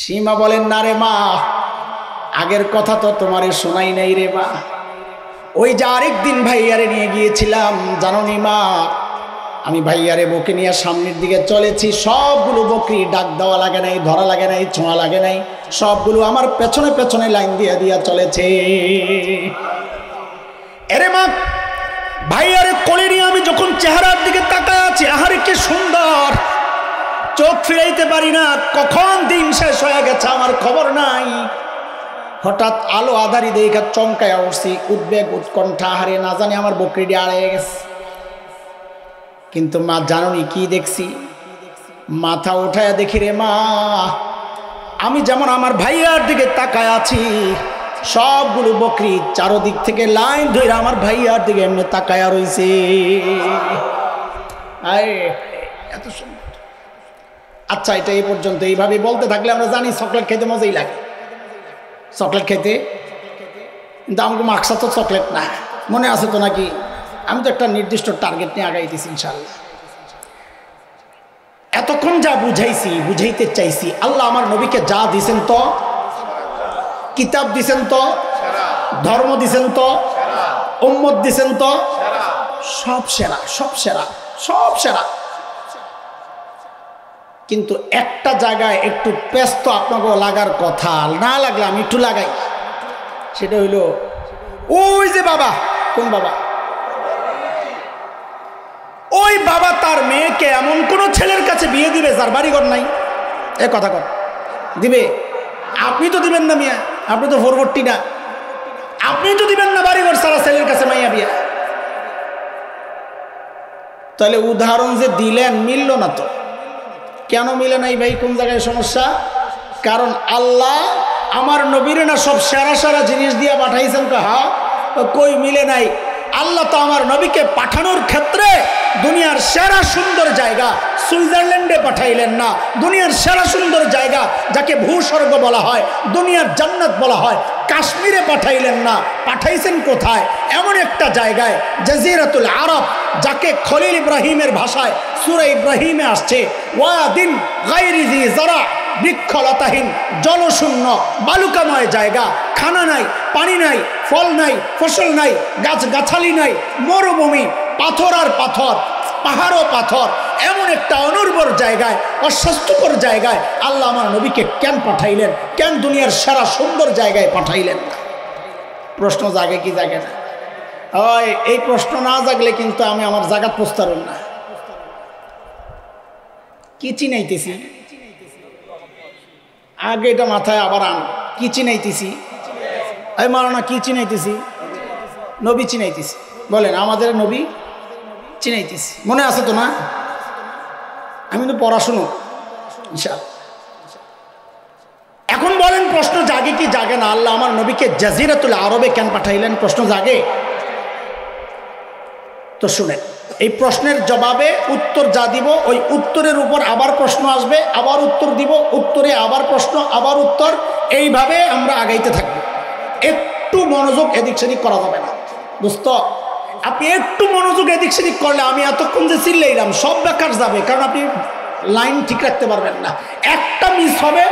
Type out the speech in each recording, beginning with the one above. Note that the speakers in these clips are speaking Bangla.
সীমা বলেন, না রে মা, আগের কথা তো তোমারে শোনাই নাই রে মা। ওই যে আরেকদিন ভাইয়ারে নিয়ে গিয়েছিলাম, জানো নি মা, আমি ভাইয়ারে বকে নিয়ে সামনের দিকে চলেছি, সবগুলো বকরি ডাক দেওয়া লাগে নাই, ধরা লাগে নাই, ছোঁয়া লাগে নাই, সবগুলো আমার পেছনে পেছনে লাইন দিয়া দিয়া চলেছে। এরে মা, ভাইয়ারে কোলে নিয়ে আমি যখন চেহারার দিকে তাকায় আছি, আহারে কি সুন্দর, চোখ ফিরাইতে পারি না, কখন দিন শেষ হয়ে গেছে আমার খবর নাই। হঠাৎ আলো আধারি দেখা চমকায় উঠছি, উদ্বেগ উৎকণ্ঠা, হারে না জানি আমার বকরিটি আড়াইয়ে গেছে। কিন্তু মা জানোনি কি দেখছি? মাথা উঠায় দেখি রে মা, আমি যেমন আমার ভাইয়ার দিকে তাকায় আছি, সবগুলো বকরি চারদিক থেকে লাইন ধরে আমার ভাইয়ার দিকে এমনি তাকায়া রইছে। এত সুন্দর। আচ্ছা, এটা এই পর্যন্ত এইভাবে বলতে থাকলে আমরা জানি চকলেট খেতে মজাই লাগে, চকলেট খেতে, কিন্তু আমাকে মাকসা তো চকলেট না, মনে আছে তো নাকি? আমি তো একটা নির্দিষ্ট টার্গেট নিয়ে আগাইতেছি ইনশাল্লাহ। এতক্ষণ যা বুঝাইছি, বুঝাইতে চাইছি, আল্লাহ আমার নবীকে যা দিছেন তো, কিতাব দিছেন তো, ধর্ম দিছেন তো, উম্মত দিছেন তো, সব সেরা, সব সেরা, সব সেরা। কিন্তু একটা জায়গায় একটু পেস্ত আপনাকে লাগার কথা, না লাগলে আমি একটু লাগাই। সেটা হইল ওই যে বাবা, কোন বাবা? ওই বাবা তার মেয়েকে এমন কোন ছেলের কাছে বিয়ে দিবে যার বাড়িঘর নাই। এ কথা কর, দিবে? আপনি তো দিবেন না মিয়া, আপনি তো ফরবর্তী না, আপনি তো দিবেন না বাড়িঘর সারা ছেলের কাছে মাইয়া বিয়া। তাহলে উদাহরণ যে দিলেন মিলল না তো। কেন মিলে নাই ভাই? কোন জায়গায় সমস্যা? কারণ আল্লাহ আমার নবীরে না সব সেরা সেরা জিনিস দিয়ে পাঠাইছেন। হ্যাঁ, কই মিলে নাই? আল্লাহ তো আমার নবীকে পাঠানোর ক্ষেত্রে দুনিয়ার সেরা সুন্দর জায়গা সুইজারল্যান্ডে পাঠাইলেন না, দুনিয়ার সেরা সুন্দর জায়গা যাকে ভূস্বর্গ বলা হয়, দুনিয়ার জান্নাত বলা হয়, কাশ্মীরে পাঠাইলেন না। পাঠাইছেন কোথায়? এমন একটা জায়গায়, জাজিরাতুল আরব, যাকে খলিল ইব্রাহিমের ভাষায় সূরা ইব্রাহিমে আসছে, ওয়াদিন গায়রি জি যারা, বৃক্ষলতাহীন, জলশূন্য, বালুকাময় জায়গা, খানা নাই, পানি নাই, ফল নাই, ফসল নাই, গাছ গাছালি নাই, মরুভূমি, পাথর আর পাথর, পাহাড় ও পাথর, এমন একটা অনুর্বর জায়গায়, অস্বাস্থ্যকর জায়গায় আল্লাহ আমার নবীকে কেন পাঠাইলেন? কেন দুনিয়ার সেরা সুন্দর জায়গায় পাঠাইলেন না? প্রশ্ন জাগে কি জাগে না? এই প্রশ্ন না জাগলে কিন্তু আমি আমার জায়গা প্রস্তারণ না। কি চিনাইতেছি? আগে এটা মাথায় আবার আন, কি চিনাইতেছি? এই মারানা, কি চিনাইতেছি? নবী চিনাইতেছি। বলেন, আমাদের নবী চিনাইতেছি, মনে আছে তো না? আমি তো পড়াশুনো ইনশাআল্লাহ। এখন বলেন, প্রশ্ন জাগে কি জাগে না? আল্লাহ আমার নবীকে জাজিরাতুল আরবে কেন পাঠাইলেন? প্রশ্ন জাগে তো। শুনেন, এই প্রশ্নের জবাবে উত্তর যা দিব, ওই উত্তরের উপর আবার প্রশ্ন আসবে, আবার উত্তর দিব, উত্তরে আবার প্রশ্ন, আবার উত্তর, এইভাবে আমরা আগাইতে থাকবো। একটু মনোযোগ এদিক সেদিক করা যাবে না দোস্ত। আপনি একটু মনোযোগ এদিক সেদিক করলে আমি এতক্ষণ যে চিল্লাইলাম সব বেকার যাবে, কারণ আপনি লাইন ঠিক রাখতে পারবেন না। একটা মিস হবে,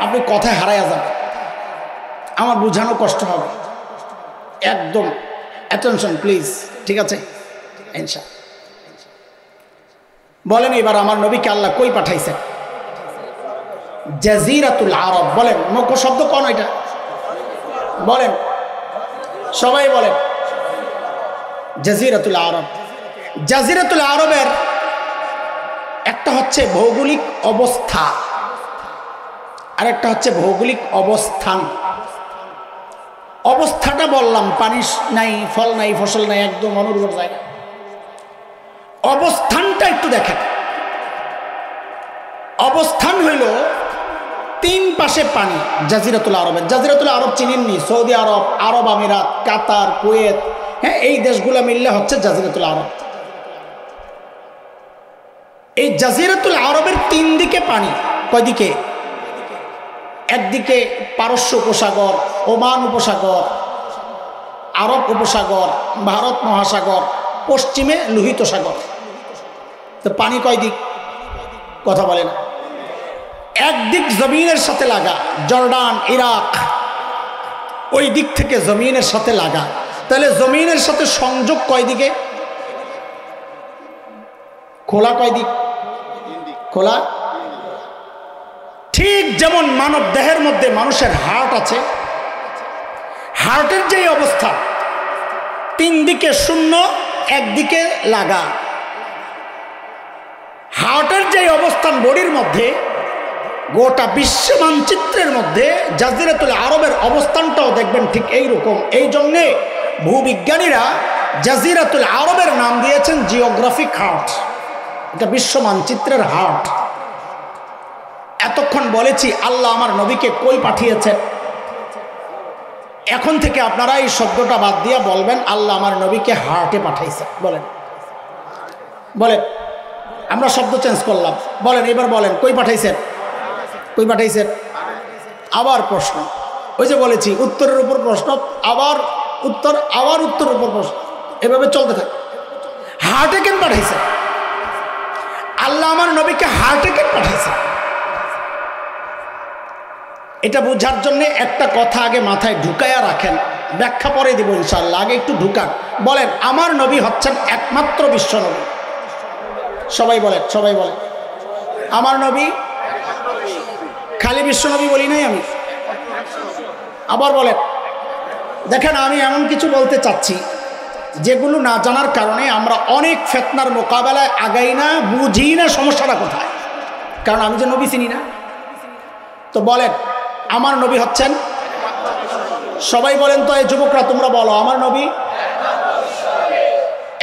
আপনি কথায় হারাইয়া যাবেন, আমার বোঝানো কষ্ট হবে। একদম অ্যাটেনশন প্লিজ, ঠিক আছে? ইনশাআল্লাহ। বলেন এবার, আমার নবীকে আল্লাহ কই পাঠাইছেন? জাজিরাতুল আরব। বলেন, মুখ্য শব্দ কোন এটা? বলেন, সবাই বলেন, জাজিরাতুল আরব। জাজিরাতুল আরবের একটা হচ্ছে ভৌগোলিক অবস্থা, আর একটা হচ্ছে ভৌগোলিক অবস্থান। অবস্থাটা বললাম, পানি নাই, ফল নাই, ফসল নাই, একদম অনুর্বর জায়গা। অবস্থানটা একটু দেখেন। অবস্থান হইল তিন পাশে পানি। জাজিরাতুল আরবের, জাজিরাতুল আরব চিনেননি? সৌদি আরব, আরব আমিরাত, কাতার, কুয়েত, হ্যাঁ, এই দেশগুলো মিললে হচ্ছে জাজিরাতুল আরব। এই জাজিরাতুল আরবের তিন দিকে পানি। কয়দিকে? একদিকে পারস্য উপসাগর, ওমান উপসাগর, আরব উপসাগর, ভারত মহাসাগর, পশ্চিমে লোহিত সাগর। তো পানি কয় দিক? কথা বলে না। একদিক জমিনের সাথে লাগা, জর্ডান, ইরাক, ওই দিক থেকে জমিনের সাথে লাগা। তাহলে জমিনের সাথে সংযোগ কয় দিকে? খোলা কয় দিক? খোলা। ঠিক যেমন মানব দেহের মধ্যে মানুষের হার্ট আছে, হার্টের যে অবস্থা, তিন দিকে শূন্য, একদিকে লাগা। হার্টের যে অবস্থান বডির মধ্যে, গোটা বিশ্ব মানচিত্রের মধ্যে জাজিরাতুল আরবের অবস্থানটাও দেখবেন ঠিক এইরকম। এই জন্যে ভূবিজ্ঞানীরা জাজিরাতুল আরবের নাম দিয়েছেন জিওগ্রাফিক হার্ট। এটা বিশ্ব মানচিত্রের হার্ট। এতক্ষণ বলেছি আল্লাহ আমার নবীকে কই পাঠিয়েছেন। এখন থেকে আপনারা এই শব্দটা বাদ দিয়ে বলবেন আল্লাহ আমার নবীকে হার্টে পাঠাইছে। বলেন বলেন, আমরা শব্দ চেঞ্জ করলাম। বলেন এবার বলেন, কই পাঠাইছেন? কই পাঠাইছেন? আবার প্রশ্ন। ওই যে বলেছি উত্তরের উপর প্রশ্ন, আবার উত্তর, আবার উত্তরের উপর প্রশ্ন, এভাবে চলতে থাকে। হার্টে কেন পাঠাইছে? আল্লাহ আমার নবীকে হার্টে কেন পাঠাইছে? এটা বোঝার জন্য একটা কথা আগে মাথায় ঢুকাইয়া রাখেন, ব্যাখ্যা পরে দিব ইনশাআল্লাহ। আগে একটু ঢুকান। বলেন আমার নবী হচ্ছেন একমাত্র বিশ্ব নবী। সবাই বলেন, সবাই বলেন আমার নবী। খালি বিশ্ব নবী বলি নাই আমি। আবার বলেন। দেখেন আমি এমন কিছু বলতে চাচ্ছি যেগুলো না জানার কারণে আমরা অনেক ফিতনার মোকাবেলায় আগাই না, বুঝি না সমস্যাটা কোথায়। কারণ আমি যে নবী চিনি না। তো বলেন আমার নবী হচ্ছেন, সবাই বলেন তো, এই যুবকরা তোমরা বলো আমার নবী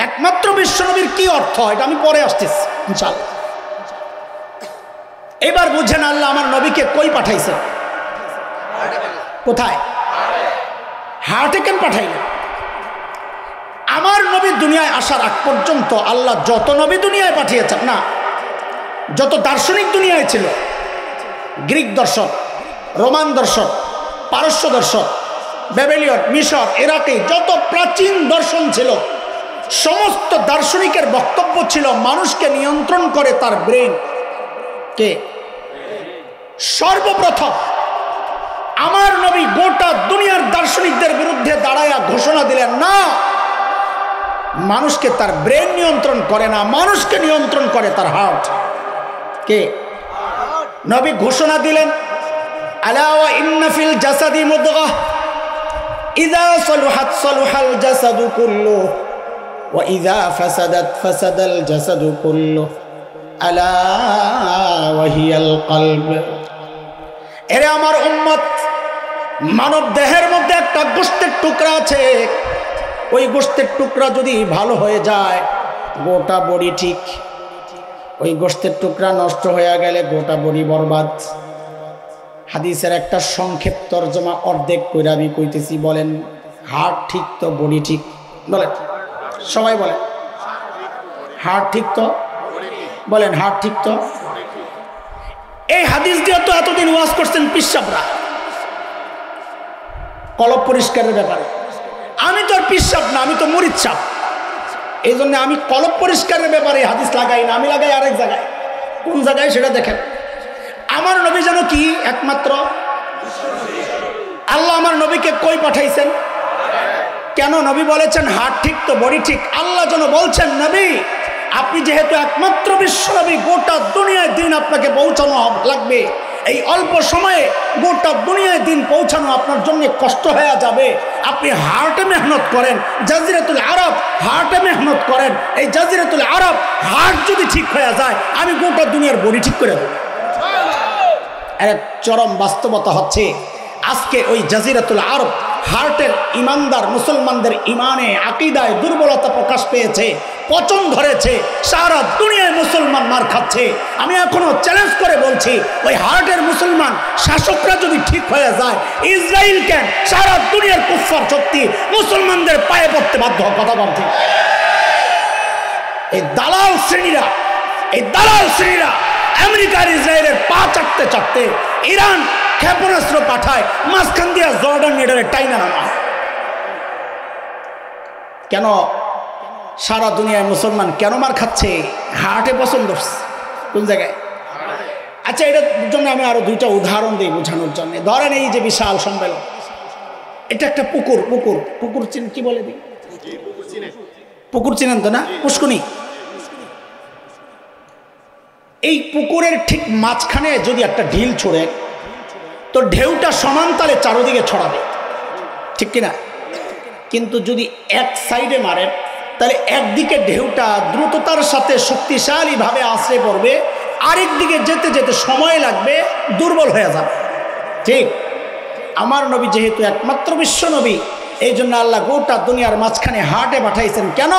একমাত্র বিশ্ব নবীর কি অর্থ? এটা আমি পরে আসতেছি ইনশাআল্লাহ। এবার বুঝেন আল্লাহ আমার নবীকে কই পাঠাইছে? কোথায়? হার্টে কেন পাঠাইলেন? আমার নবী দুনিয়ায় আসার আগ পর্যন্ত আল্লাহ যত নবী দুনিয়ায় পাঠিয়েছেন না, যত দার্শনিক দুনিয়ায় ছিল, গ্রিক দর্শন, রোমান দর্শন, পারস্য দর্শন, ব্যাবিলন, মিশর, ইরাকি, যত প্রাচীন দর্শন ছিল, সমস্ত দার্শনিকের বক্তব্য ছিল মানুষকে নিয়ন্ত্রণ করে তার ব্রেন। কে? সর্বপ্রথম আমার নবী গোটা দুনিয়ার দার্শনিকদের বিরুদ্ধে দাঁড়ায়া ঘোষণা দিলেন, না, মানুষকে তার ব্রেন নিয়ন্ত্রণ করে না, মানুষকে নিয়ন্ত্রণ করে তার হার্ট। কে? নবী ঘোষণা দিলেন, আলা ওয়া ইন্না ফিল জাসাদি মুদগাহ ইযা সালুহাত সালুহাল জাসাদু কুল্লুহু ওয়া ইযা ফাসাদাত ফাসাদাল জাসাদু কুল্লুহু আলা ওয়া হিয়াল কলব। এরে আমার উম্মত, মানব দেহের মধ্যে একটা গোশতের টুকরা আছে, ওই গোশতের টুকরা যদি ভালো হয়ে যায় গোটা বডি ঠিক, ওই গোশতের টুকরা নষ্ট হয়ে গেলে গোটা বডি বরবাদ। হাদিসের একটা সংক্ষেপ তর্জমা অর্ধেক কইরা আমি কইতেছি। বলেন হার্ট ঠিক তো বডি ঠিক? বলেন সবাই বলেন হার্ট ঠিক তো? বলেন হার্ট ঠিক তো? এই হাদিস দিয়ে তো এতদিন ওয়াজ করছেন পিসাবরা কলব পরিষ্কারের ব্যাপারে। আমি তো আর পিসাব না, আমি তো মুরিদ সাপ। এই জন্য আমি কলব পরিষ্কারের ব্যাপারে হাদিস লাগাই না, আমি লাগাই আরেক জায়গায়। কোন জায়গায় সেটা দেখেন। আমার নবী যেন কি একমাত্র আল্লাহ আমার নবীকে কই পাঠাইছেন? কেন? নবী বলেছেন হার্ট ঠিক তো বডি ঠিক। আল্লাহ যেন বলছেন, নবী আপনি যেহেতু একমাত্র বিশ্ব নবী, গোটা দুনিয়ায় দিন আপনাকে পৌঁছানো লাগবে। এই অল্প সময়ে গোটা দুনিয়ায় দিন পৌঁছানো আপনার জন্য কষ্ট হয়ে যাবে। আপনি হার্টে মেহনত করেন, জাজিরাতুল আরব হার্টে মেহনত করেন। এই জাজিরাতুল আরব হার্ট যদি ঠিক হয়ে যায়, আমি গোটা দুনিয়ার বডি ঠিক করে দেব। এক চরম বাস্তবতা হচ্ছে আজকে ওই জাজিরাতুল আরব হার্টের ইমানদার মুসলমানদের ইমানে আকীদায় দুর্বলতা প্রকাশ পেয়েছে, পচন ধরেছে, সারা দুনিয়ায় মুসলমান মার খাচ্ছে। আমি এখনো চ্যালেঞ্জ করে বলছি, ওই হার্টের মুসলমান শাসকরা যদি ঠিক হয়ে যায়, ইসরায়েল কেন সারা দুনিয়ার কুফফার শক্তি মুসলমানদের পায়ে পড়তে বাধ্য। কথা বলছি, এই দালাল শ্রেণীরা আমেরিকার ইসরায়েলের পা চাটতে চাটতে ইরান ক্ষেপণাস্ত্র পাঠায়, মাঝখান দিয়া জর্ডান নেডারে টাইনা নামায়। কেন? সারা দুনিয়ায় মুসলমান কেন মার খাচ্ছে? হার্টে পছন্দ। কোন জায়গায়? আচ্ছা, এটার জন্য আমি আরো দুইটা উদাহরণ দিই বোঝানোর জন্য। ধরেন এই যে বিশাল সম্মেলন, এটা একটা পুকুর। পুকুর পুকুর কি বলে দিই, পুকুর চিনেন তো না? পুষ্কুনি। এই পুকুরের ঠিক মাঝখানে যদি একটা ঢিল ছড়ে, তো ঢেউটা সমানতালে চারদিকে ছড়াবে, ঠিক কিনা? কিন্তু যদি এক সাইডে মারে, তাহলে একদিকে ঢেউটা দ্রুততার সাথে শক্তিশালীভাবে আশ্রয় পড়বে, আরেক দিকে যেতে যেতে সময় লাগবে, দুর্বল হয়ে যাবে। ঠিক, আমার নবী যেহেতু একমাত্র বিশ্ব নবী, এই জন্য আল্লাহ গোটা দুনিয়ার মাঝখানে হাটে পাঠাইছেন। কেন?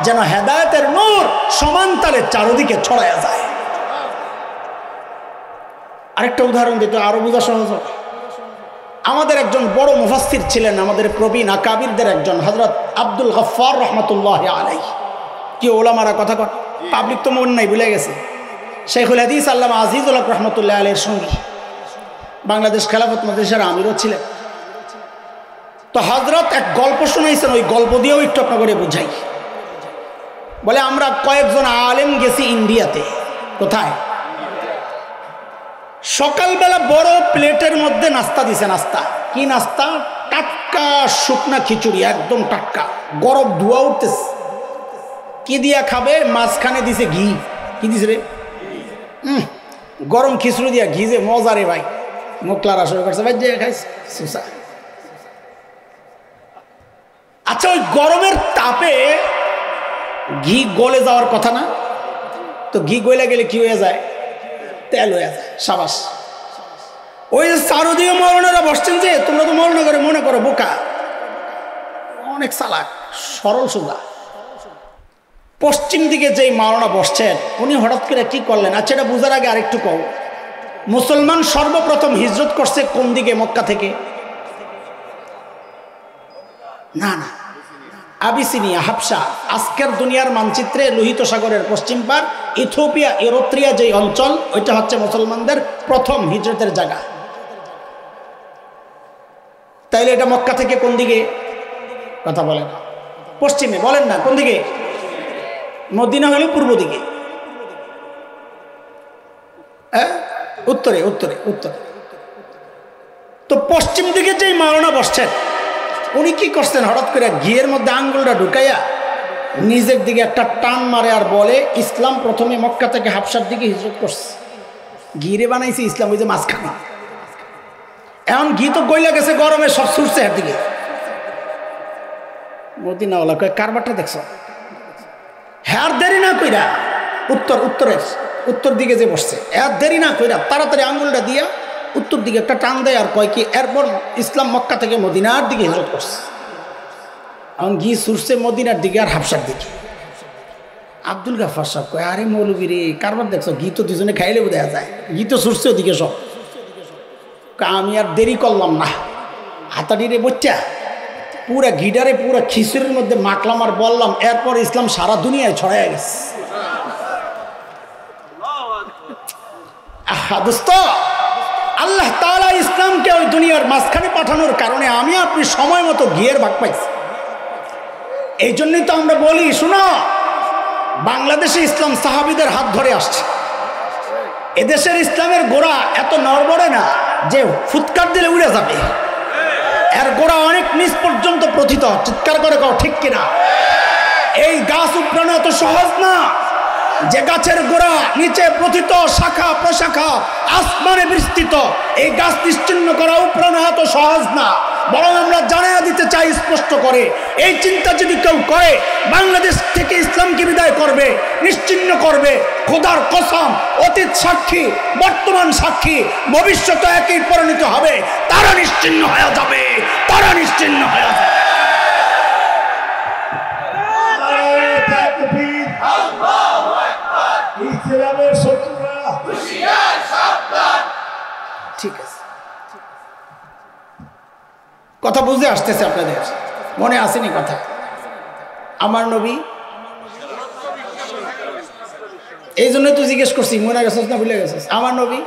যেন হেদায়েতের নূর সমানতালে চারদিকে ছড়ায়া যায়। আরেকটা উদাহরণ দিতে আরো বোঝা সহজ। আমাদের একজন বড় মুফাসসির ছিলেন, আমাদের প্রবীণ আকাবিরদের একজন, হযরত আব্দুল গফফার রাহমাতুল্লাহি আলাইহি। কি ওলামারা কথা কন, পাবলিক তো মন নাই, ভুলে গেছে। শাইখুল হাদিস আল্লামা আজিজুল হক রাহমাতুল্লাহি আলাইহির সঙ্গী, বাংলাদেশ খেলাফত মজলিসের আমিরও ছিলেন। তো হযরত এক গল্প শোনাইছেন, ওই গল্প দিয়েও একটু আপনাকে বুঝাই। বলে, আমরা কয়েকজন আলেম গেছি ইন্ডিয়াতে। কোথায়? সকালবেলা বড় প্লেটের মধ্যে নাস্তা দিছে। নাস্তা কি নাস্তা? টাটকা শুকনা খিচুড়ি, একদম টাটকা, গরম ধোয়া উঠতেছে। কি দিয়া খাবে? মাঝখানে দিছে ঘি। কি দিছে রে? গরম খিচুড়ি দিয়া ঘি, যে মজা রে ভাই, মুখলারা শুরু করছে ভাই, যে খাইছে সুসা। আচ্ছা, ওই গরমের তাপে ঘি গলে যাওয়ার কথা না? তো ঘি গলে গেলে কি হয়ে যায়? তেল হয়ে যায়। সাবাস। ওই যে চারুদিকে মৌলানারা বসছেন, যে তোমরা তো মৌলানা করে মনে করো বোকা, অনেক চালাক, সরল সোজা। পশ্চিম দিকে যেই মাওলানা বসছেন, উনি হঠাৎ করে কি করলেন? আচ্ছা, এটা বুঝার আগে আরেকটু কও, মুসলমান সর্বপ্রথম হিজরত করছে কোন দিকে? মক্কা থেকে? না না, আবিসিনিয়া, হাবশা, আজকের দুনিয়ার মানচিত্রে লোহিত সাগরের পশ্চিম পার, ইথিওপিয়া, এরিত্রিয়া যেই অঞ্চল, ওইটা হচ্ছে মুসলমানদের প্রথম হিজরতের জায়গা। তাইলে এটা মক্কা থেকে কোন দিকে? কথা বলেন, পশ্চিমে। বলেন না কোন দিকে? মদিনা হলো পূর্ব দিকে। হ্যাঁ, উত্তরে উত্তরে উত্তরে। তো পশ্চিম দিকে যেই মাওলানা বসছেন, উনি কি করছেন? হঠাৎ করে ঘিয়ের মধ্যে আঙ্গুলটা ঢুকাইয়া নিজের দিকে একটা টান মারে আর বলে, ইসলাম প্রথমে মক্কা থেকে হাবশার দিকে হিজরত করছে। ঘিরে বানাইছে ইসলাম, ওই যে মাঝখানে। এখন ঘি তো গইলা গেছে গরমে, সব ছুটছে এর দিকে। মদিনাওয়ালা কয়, কারবারটা দেখছো? হ্যাঁ, দেরি না কইরা উত্তর দিকে যে বসছে, এর দেরি না কইরা তাড়াতাড়ি আঙ্গুলটা দিয়া উত্তর দিকে একটা টান দেয়, আর কয় কি, এরপর ইসলাম মক্কা থেকে মদিনার দিকে হিজরত করছে। এখন ঘি ছুটছে মদিনার দিকে আর হাবশার দিকে। আব্দুল গাফফার সাহেব কয়, আরে মৌলবী রে, কারবার দেখছো? ঘি তো দুজনে খাইলে বোঝা যায়, ঘি তো ছুটছে ওদিকে সব। আমি আর দেরি করলাম না, হাতাডিরে বচ্চা পুরা ঘিডারে পুরা খিচুড়ির মধ্যে মাখলাম আর বললাম, এরপর ইসলাম সারা দুনিয়ায় ছড়ায় গেছে। দোস্ত, আল্লাহ তাআলা ইসলামকে ওই দুনিয়ার মাঝখানে পাঠানোর কারণে আমি আপনি সময় মতো ঘিয়ের ভাগ পাইছি। এই জন্যই তো আমরা বলি, শুনো, বাংলাদেশে ইসলাম সাহাবীদের হাত ধরে আসছে। এদেশের ইসলামের গোড়া এত নড়বড়ে না যে ফুৎকার দিলে উড়ে যাবে। এর গোড়া অনেক নিচ পর্যন্ত প্রথিত। চিৎকার করে কও ঠিক কিনা? এই গাছ উপড়ানো এত সহজ না। যে গাছের গোড়া নিচে প্রথিত, শাখা প্রশাখা আসমানে বিস্তৃত, এই গাছ নিশ্চিহ্ন করা উপড়ানো এত সহজ না। বরং আমরা জানিয়ে দিতে চাই স্পষ্ট করে, এই চিন্তা যদি কেউ করে বাংলাদেশ থেকে ইসলামকে বিদায় করবে, নিশ্চিহ্ন করবে, খোদার কসম, অতীত সাক্ষী, বর্তমান সাক্ষী, ভবিষ্যতে একই পরিণত হবে, তারা নিশ্চিহ্ন হয়ে যাবে, তারা নিশ্চিহ্ন হয়ে যাবে। ঠিক আছে, কথা বুঝে আসতেছে আপনাদের, মনে আসেনি কথা? আমার নবী, এই জন্যই তো জিজ্ঞেস করছি, মনে গেছিস না ভুলে গেছিস? আমার নবী,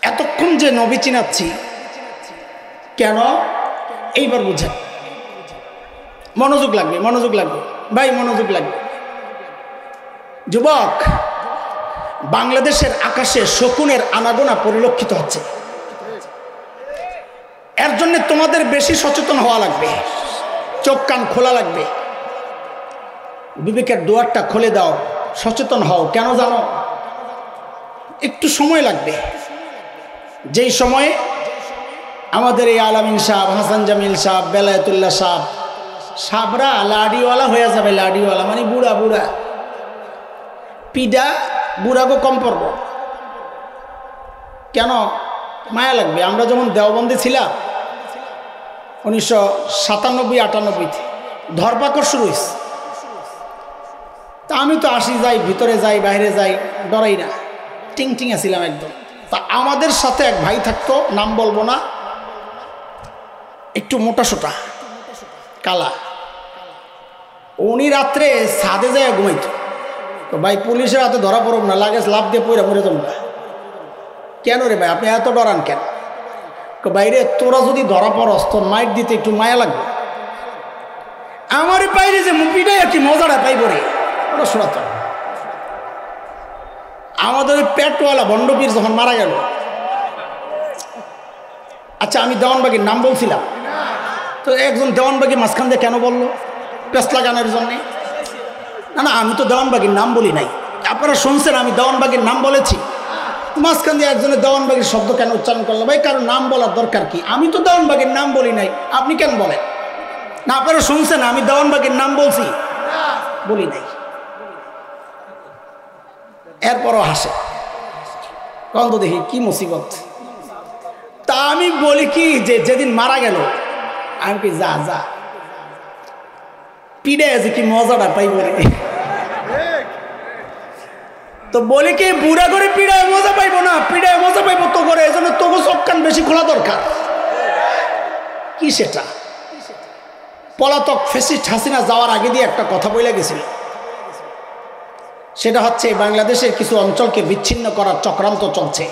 এতক্ষণ যে নবী চিনাচ্ছি কেন, এইবার বুঝেন। মনোযোগ লাগবে, মনোযোগ লাগবে ভাই, মনোযোগ লাগবে। যুবক, বাংলাদেশের আকাশে শকুনের আনাগোনা পরিলক্ষিত হচ্ছে। এর জন্য তোমাদের বেশি সচেতন হওয়া লাগবে, চোখ কান খোলা লাগবে, বিবেকের দুয়ারটা খুলে দাও, সচেতন হও। কেন জানো? একটু সময় লাগবে। যেই সময়ে আমাদের এই আলামিন সাহেব, হাসান জামিল সাহেব, বেলায়েতুল্লাহ সাহেব, সাবরা লাডিওয়ালা হয়ে যাবে। লাডিওয়ালা মানে বুড়া বুড়া, পিডা বুড়াগো কম পড়ব। কেন? মায়া লাগবে। আমরা যখন দেওবন্দি ছিলাম 1997-98 ধরপাকড় শুরু হয়েছে। তা আমি তো আসি যাই, ভিতরে যাই, বাইরে যাই, ডরাই না, টিং টিং ছিলাম একদম। তা আমাদের সাথে এক ভাই থাকতো, নাম বলবো না, একটু মোটা সোটা, কালা। উনি রাত্রে ছাদে যায় ঘুমাইতো। তো ভাই পুলিশের হাতে ধরা পড়ব না, লাগে লাভ দিয়ে পড়ে মরে যাবো না। কেন রে ভাই আপনি এত ডরান কেন? বাইরে তোরা যদি ধরা পড়স তোর মাইট দিতে একটু মায়া লাগবে। আমারই পাইরে যে মুপিটাই আর কি মজাটা পাইব রে, ওটা শোনাত। আমাদের ওই পেটওয়ালা বন্ডপীর যখন মারা গেল, আচ্ছা আমি দেওয়ানবাগির নাম বলছিলাম, তো একজন দেওয়ানবাগি মাঝখান দিয়ে কেন বললো? পেছলা গানের জন্যে? না না, আমি তো দেওয়ানবাগির নাম বলি নাই। আপনারা শুনছেন আমি দেওয়ানবাগির নাম বলেছি? মাঝখান দিয়ে একজনের দেওয়ানবাগির শব্দ কেন উচ্চারণ করলো? ভাই কারণ নাম বলার দরকার কি? আমি তো দেওয়ানবাগির নাম বলি নাই, আপনি কেন বলেন? না আপনারা শুনছেন আমি দেওয়ানবাগির নাম বলছি? বলি নাই। এরপরও হাসে, কন তো দেখি কি মুসিবত। তা আমি বলি কি যে যেদিন মারা গেল আমি কি যা যা পিড়ে আছে কি মজাটা পাইব রে। তো বলি কি বুড়া করে পিড়ায় মজা পাইবো না, পিড়ায় মজা পাইবো তো করে, এই জন্য তবু চোখ কান বেশি খোলা দরকার। কি সেটা? পলাতক ফ্যাসিস্ট হাসিনা যাওয়ার আগে দিয়ে একটা কথা বলে গেছিল, সেটা হচ্ছে বাংলাদেশের কিছু অঞ্চলকে বিচ্ছিন্ন করার চক্রান্ত চলছে।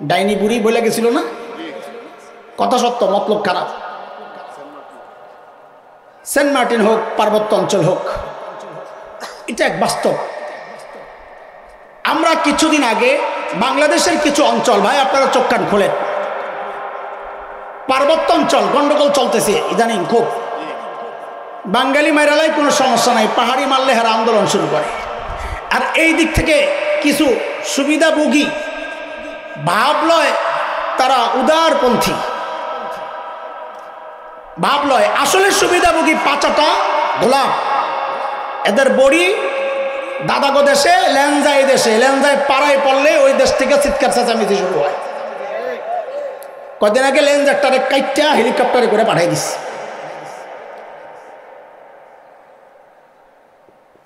ডাইনি বুড়ি বলে গেছিল না? কথা সত্য, মতলব খারাপ। সেন্ট মার্টিন হোক, পার্বত্য অঞ্চল হোক, এটা এক বাস্তব। আমরা কিছুদিন আগে বাংলাদেশের কিছু অঞ্চল, ভাই আপনারা চোখ কান খোলেন, পার্বত্য অঞ্চল গন্ডগোল চলতেছে ইদানিং খুব। বাঙালি মাইরালাই কোনো সমস্যা নাই, পাহাড়ি মারলে হারা আন্দোলন শুরু করে। আর এই দিক থেকে কিছু সুবিধাভোগী ভাব লয় তারা উদারপন্থী ভাব লয়, আসলে সুবিধাভোগী পাচাটা গোলাপ। এদের বড়ি দাদাগো দেশে, লেনজাই দেশে, লেনজাই পাড়ায় পড়লে ওই দেশ থেকে চিৎকার চেঁচামেচি শুরু হয়। কদিন আগে লেনজারটারে কাইটা হেলিকপ্টারে করে পাঠাই দিচ্ছে।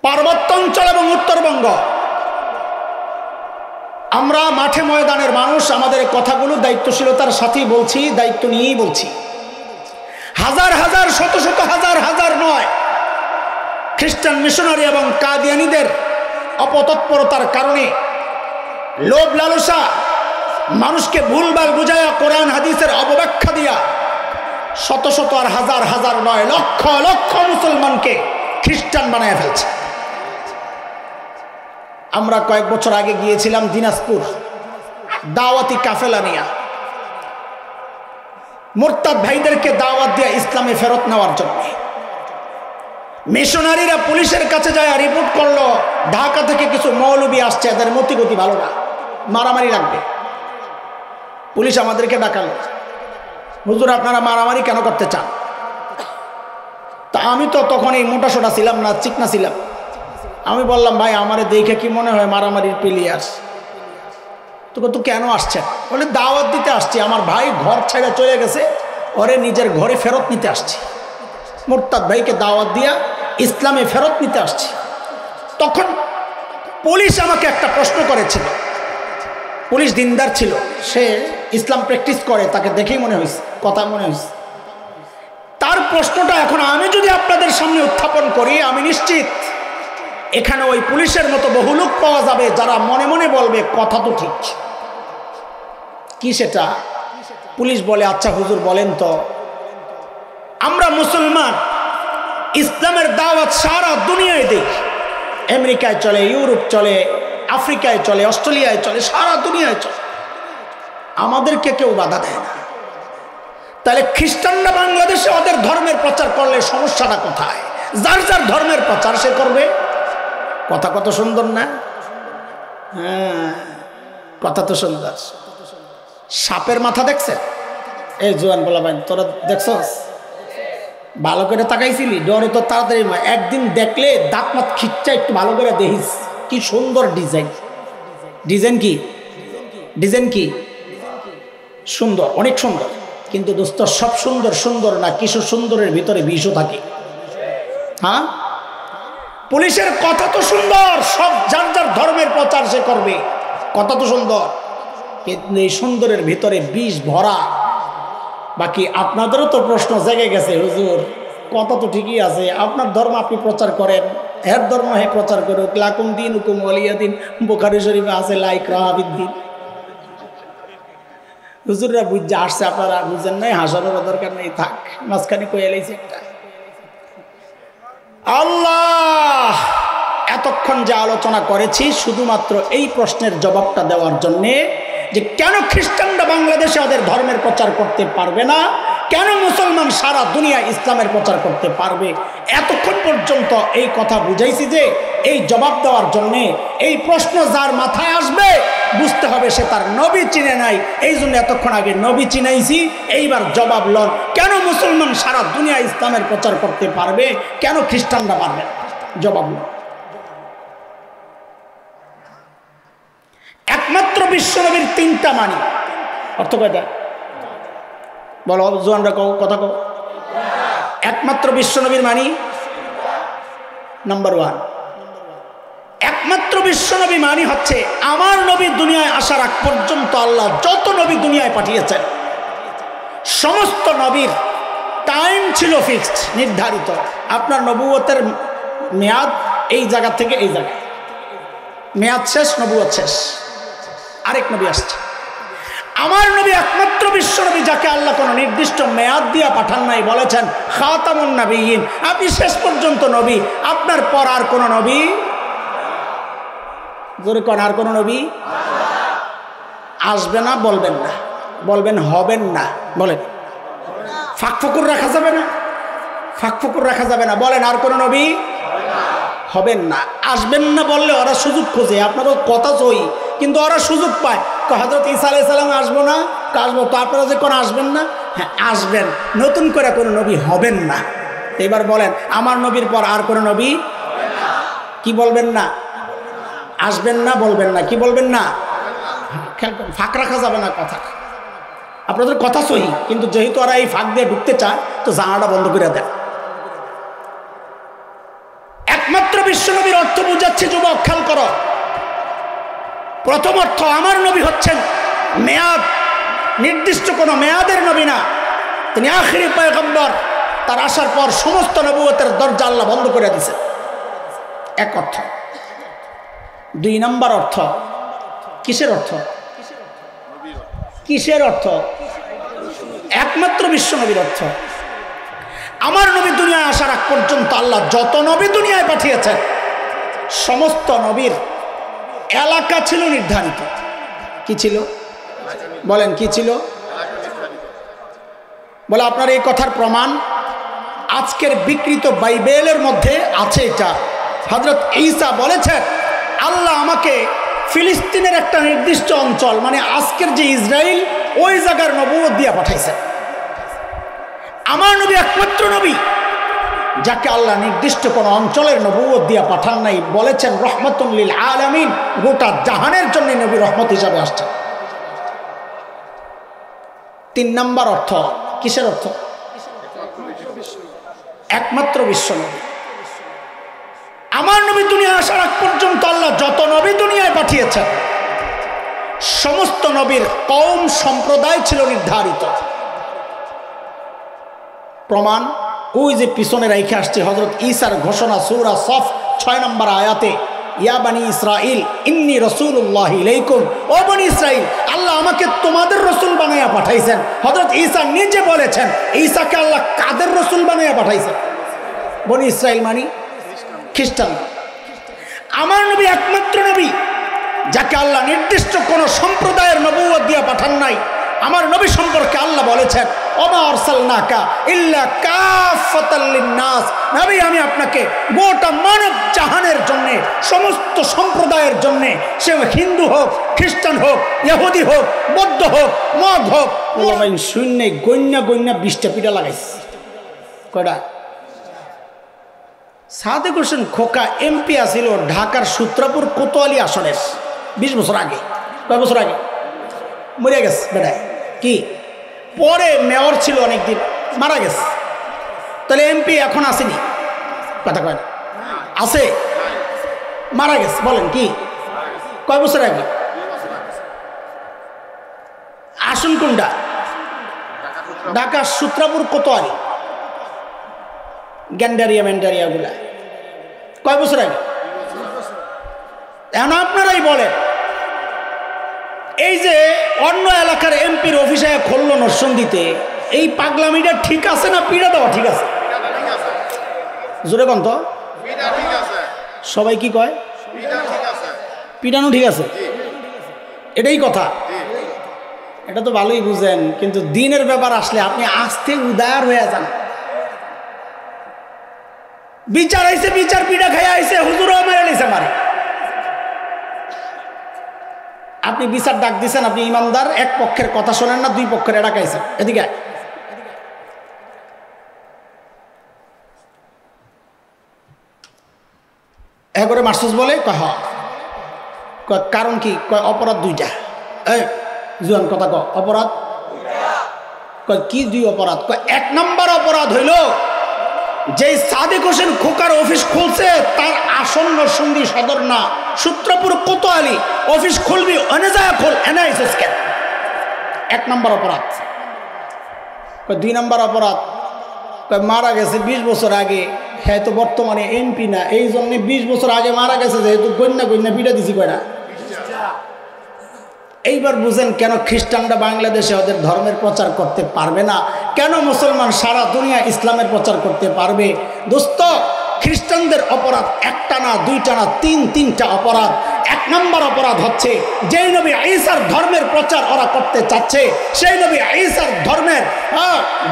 পার্বত্য অঞ্চল এবং উত্তরবঙ্গ, আমরা মাঠে ময়দানের মানুষ, আমাদের কথাগুলো দায়িত্বশীলতার সাথেই বলছি, দায়িত্ব নিয়েই বলছি। হাজার হাজার, শত শত হাজার হাজার নয়, খ্রিস্টান মিশনারি এবং কাদিয়ানীদের অপতৎপরতার কারণে, লোভ লালসা, মানুষকে ভুলভাল বুঝায়া কোরআন হাদিসের অপব্যাখ্যা দিয়া শত শত আর হাজার হাজার নয়, লক্ষ লক্ষ মুসলমানকে খ্রিস্টান বানায় ফেলছে। আমরা কয়েক বছর আগে গিয়েছিলাম দিনাজপুর, দাওয়াতি কাফেলা নিয়া, মুরতাদ ভাইদেরকে দাওয়াত দিয়ে ইসলামে ফেরত নেওয়ার জন্য। মিশনারিরা পুলিশের কাছে যায় রিপোর্ট করলো ঢাকা থেকে কিছু মৌলবী আসছে, এদের মতিগতি ভালো না, মারামারি লাগবে। পুলিশ আমাদেরকে ডাকালো, হুজুর আপনারা মারামারি কেন করতে চান? তা আমি তো তখন এই মোটা সোটা ছিলাম না, চিকনা ছিলাম। আমি বললাম ভাই আমারে দেখে কি মনে হয় মারামারির প্লেয়ার? তোকে তো কেন আসছেন? বলে দাওয়াত দিতে আসছি, আমার ভাই ঘর ছেড়ে চলে গেছে, ওরে নিজের ঘরে ফেরত নিতে আসছি। মুরতাদ ভাইকে দাওয়াত দিয়া ইসলামে ফেরত নিতে আসছি। তখন পুলিশ আমাকে একটা প্রশ্ন করেছিল, পুলিশ দিনদার ছিল, সে ইসলাম প্র্যাকটিস করে, তাকে দেখেই মনে হয়েছে, কথা মনে হয়েছে। তার প্রশ্নটা এখন আমি যদি আপনাদের সামনে উত্থাপন করি, আমি নিশ্চিত এখানে ওই পুলিশের মতো বহু লোক পাওয়া যাবে যারা মনে মনে বলবে কথা তো ঠিক। কি সেটা? পুলিশ বলে আচ্ছা হুজুর বলেন তো, আমরা মুসলমান, ইসলামের দাওয়াত সারা দুনিয়ায় দিই, আমেরিকায় চলে, ইউরোপ চলে, আফ্রিকায় চলে, অস্ট্রেলিয়ায় চলে, সারা দুনিয়ায় চলে, আমাদেরকে কেউ বাধা দেয় না। তাহলে খ্রিস্টানরা বাংলাদেশে ওদের ধর্মের প্রচার করলে সমস্যাটা কোথায়? যার যার ধর্মের প্রচার সে করবে। কথা কত সুন্দর না? হ্যাঁ, কথা তো সুন্দর। সাপের মাথা দেখছে? এই জোয়ান বলা ভাই, তোরা দেখছস? ভালো করে তাকাইছিলি? ডরে তো তাড়াতাড়ি একদিন দেখলে দাঁত মাত খিচ্চা একটু ভালো করে দেখিস। কি সুন্দর ডিজাইন! ডিজাইন কি? ডিজাইন কি সুন্দর, অনেক সুন্দর। কিন্তু দোস্ত, সব সুন্দর সুন্দর না, কিছু সুন্দরের ভিতরে বিষও থাকে। হ্যাঁ, পুলিশের কথা তো সুন্দর, সব যার যার ধর্মের প্রচার সে করবে, কথা তো সুন্দর, কিন্তু এই সুন্দরের ভিতরে বিষ ভরা। বাকি আপনাদেরও তো প্রশ্ন জেগে গেছে, হুজুর কথা তো ঠিকই আছে, আপনার ধর্ম আপনি প্রচার করেন, এর ধর্ম হে প্রচার করুক, লাকুম দিন হুকুম ওয়ালিয়া দিন, বুখারী শরীফে আছে লা ইকরাহা ফিদ্দিন। হুজুররা বুঝে আসছে, আপনারা বুঝেন নাই, হাসানোর দরকার নেই, থাক, মাঝখানে কয়ে এলাইছে একটা। আল্লাহ, এতক্ষণ যে আলোচনা করেছি শুধুমাত্র এই প্রশ্নের জবাবটা দেওয়ার জন্যে, যে কেন খ্রিস্টানরা বাংলাদেশে ওদের ধর্মের প্রচার করতে পারবে না, কেন মুসলমান সারা দুনিয়া ইসলামের প্রচার করতে পারবে। এতক্ষণ পর্যন্ত এই কথা বুঝাইছি যে এই জবাব দেওয়ার জন্যে, এই প্রশ্ন যার মাথায় আসবে বুঝতে হবে সে তার নবী চিনে নাই, এই জন্য এতক্ষণ আগে নবী চিনাইছি। এইবার জবাব লন, কেন মুসলমান সারা দুনিয়া ইসলামের প্রচার করতে পারবে, কেন খ্রিস্টানরা পারবে না? জবাব লন। একমাত্র বিশ্বনবীর তিনটা মানি, অর্থ কয়টা বলো জোয়ানরা, কথা কও। একমাত্র বিশ্বনবীর মানি নাম্বার 1, একমাত্র বিশ্বনবী মানি হচ্ছে আমার নবী দুনিয়ায় আসার আগ পর্যন্ত আল্লাহ যত নবী দুনিয়ায় পাঠিয়েছেন, সমস্ত নবীর টাইম ছিল ফিক্সড, নির্ধারিত। আপনার নবুয়তের মেয়াদ এই জায়গা থেকে এই জায়গায়, মেয়াদ শেষ, নবুয়ত শেষ, আরেক নবী আসছে। আমার নবী একমাত্র বিশ্বনবী যাকে আল্লাহ কোনো নির্দিষ্ট মেয়াদ দিয়ে পাঠান নাই, বলেছেন খাতামুন নবিয়্যিন, আপনি শেষ পর্যন্ত নবী, আপনার পর আর কোন নবী, জোরে কোন, আর কোন নবী আসবে না। বলবেন না, বলবেন হবেন না, বলেন ফাঁক ফকুর রাখা যাবে না, ফাঁক ফকুর রাখা যাবে না, বলেন আর কোন নবী হবেন না। আসবেন না বললে ওরা সুযোগ খোঁজে, আপনারও কথা সই, কিন্তু ওরা সুযোগ পায়, হযরত ঈসা আলাইহিস সালাম আসবো না, আসবো তো, আপনারা যে কোন আসবেন না, হ্যাঁ আসবেন, নতুন করে কোনো নবী হবেন না। এবার বলেন আমার নবীর পর আর কোনো নবী, কি বলবেন না, আসবেন না, বলবেন না, কি বলবেন না, ফাঁক রাখা যাবে না কথা। আপনাদের কথা সহি, কিন্তু যেহেতু ওরা এই ফাঁক দিয়ে ঢুকতে চায় তো জানাটা বন্ধ করে দেয়। একমাত্র বিশ্বনবীর অর্থ বুঝাচ্ছে যুবক, খেয়াল করো। প্রথম অর্থ, আমার নবী হচ্ছেন মেয়াদ, নির্দিষ্ট কোনো মেয়াদের নবী না, তিনি আখিরি পয়গম্বর, তার আসার পর সমস্ত নবুয়তের দরজা আল্লাহ বন্ধ করে দিয়েছে, এক অর্থ। 2 নম্বর অর্থ, কিসের অর্থ, কিসের অর্থ? একমাত্র বিশ্বনবীর অর্থ। আমার নবী দুনিয়ায় আসার আগ পর্যন্ত আল্লাহ যত নবী দুনিয়ায় পাঠিয়েছেন, সমস্ত নবীর এলাকা ছিল নির্ধারিত। কি ছিল বলেন, কি ছিল? বলে আপনার এই কথার প্রমাণ আজকের বিকৃত বাইবেলের মধ্যে আছে। এটা হযরত ঈসা বলেছেন, আল্লাহ আমাকে ফিলিস্তিনের একটা নির্দিষ্ট অঞ্চল, মানে আজকের যে ইসরায়েল, ওই জায়গার নবুয়ত দিয়া পাঠাইছে। আমার নবী একমাত্র নবী যাকে আল্লাহ নির্দিষ্ট কোন অঞ্চলের নবুয়ত দিয়া পাঠান নাই, বলেছেন রহমাতুল লিল আলামিন, গোটা জাহানের জন্য নবী রহমত হিসাবে আসছেন। 3 নম্বর অর্থ, কিসের অর্থ? একমাত্র বিশ্বনবী। আমার নবী দুনিয়া আসার আগ পর্যন্ত আল্লাহ যত নবী দুনিয়ায় পাঠিয়েছেন, সমস্ত নবীর কওম সম্প্রদায় ছিল নির্ধারিত। প্রমাণ ওই যে পিছনে রেখে আসছে হযরত ঈসার ঘোষণা, সূরা সফ 6 নম্বর আয়াতে, ইয়া বানি ইসরাইল ইন্নী রাসূলুল্লাহি ইলাইকুম, ও বনি ইসরাইল, আল্লাহ আমাকে তোমাদের রাসূল বানায়া পাঠাইছেন। হযরত ঈসা নিজে বলেছেন, ঈসাকে আল্লাহ কাদের রাসূল বানায়া পাঠাইছেন? বনি ইসরাইল মানে খ্রিস্টান। আমার নবী একমাত্র নবী যাকে আল্লাহ নির্দিষ্ট কোন সম্প্রদায়ের নবুয়ত দিয়ে পাঠান নাই। আমার নবী সম্পর্কে আল্লাহ বলেছেন ওমা আরসালনাকা ইল্লা কাফাতাল লিন্নাস, নবী আমি আপনাকে গোটা মানব জাহানের জন্য, সমস্ত সম্প্রদায়ের জন্য, সে হিন্দু হোক, খ্রিস্টান হোক, ইহুদি হোক, বৌদ্ধ হোক, মগ হোক, শূন্য গণ্যা গণ্যা 20টা পিঠা লাগাইছে। কয়টা? সাদেক হোসেন খোকা এমপি আছিল ঢাকার সূত্রাপুর কোতোয়ালি আসনের 20 বছর আগে। কয় বছর আগে? মরে গেছে বেটায়। কি পরে মেয়র ছিল অনেকদিন, মারা গেছে। তাহলে এমপি এখন আসেনি? কথা কয় না, আছে, মারা গেছে। বলেন কি কয় বছর আগে? আসন কোনটা? ঢাকার সূত্রাপুর কোতোয়ালি, গ্যান্ডারিয়া ম্যান্ডারিয়া গুলা। কয় বছর আগে? এখন আপনারাই বলেন, এই যে অন্য এলাকার এমপির অফিসে খুললো নরসিংদীতে, এই পাগলামিটা ঠিক আছে না পিড়া দেওয়া ঠিক আছে? জোরে কন তো। সবাই কি কয়? পিড়ানো ঠিক আছে, এটাই কথা। এটা তো ভালোই বুঝেন, কিন্তু দিনের ব্যাপার আসলে আপনি আস্তে উদার হয়ে যান। বিচার আইছে, বিচার পিঠা খাই আইছে, হুজুরও মেরে নিছে মারে। আপনি বিচার ডাক দিচ্ছেন, আপনি ইমানদার, এক পক্ষের কথা শোনেন না, দুই পক্ষের এড়াকাইছেন। এদিকে করে মাসুস বলে কারণ কি? অপরাধ দুইটা। এই জুয়ান কথা অপরাধ কি? দুই অপরাধ। এক নম্বর অপরাধ হইল যে সাদেক হোসেন খোকার অফিস খুলছে তার আসন নরসিংদী সদর না, সূত্রপুর কোতোয়ালি। অফিস খুলবি এনে যায় খোল, এনে আইসিস কেন? 1 নম্বর অপরাধ। 2 নম্বর অপরাধ, মারা গেছে 20 বছর আগে, হ্যাঁ তো বর্তমানে এমপি না, এই জন্য 20 বছর আগে মারা গেছে, যেহেতু গণ্যা গণ্যা পিঠা দিছি কয়টা। এইবার বুঝেন কেন খ্রিস্টানরা বাংলাদেশে ওদের ধর্মের প্রচার করতে পারবে না, কেন মুসলমান সারা দুনিয়া ইসলামের প্রচার করতে পারবে। দোস্ত, খ্রিস্টানদের অপরাধ একটা না, দুইটা না, তিনটা অপরাধ। 1 নম্বর অপরাধ হচ্ছে যেই নবী ঈসার ধর্মের প্রচার ওরা করতে চাচ্ছে, সেই নবী ঈসার ধর্মের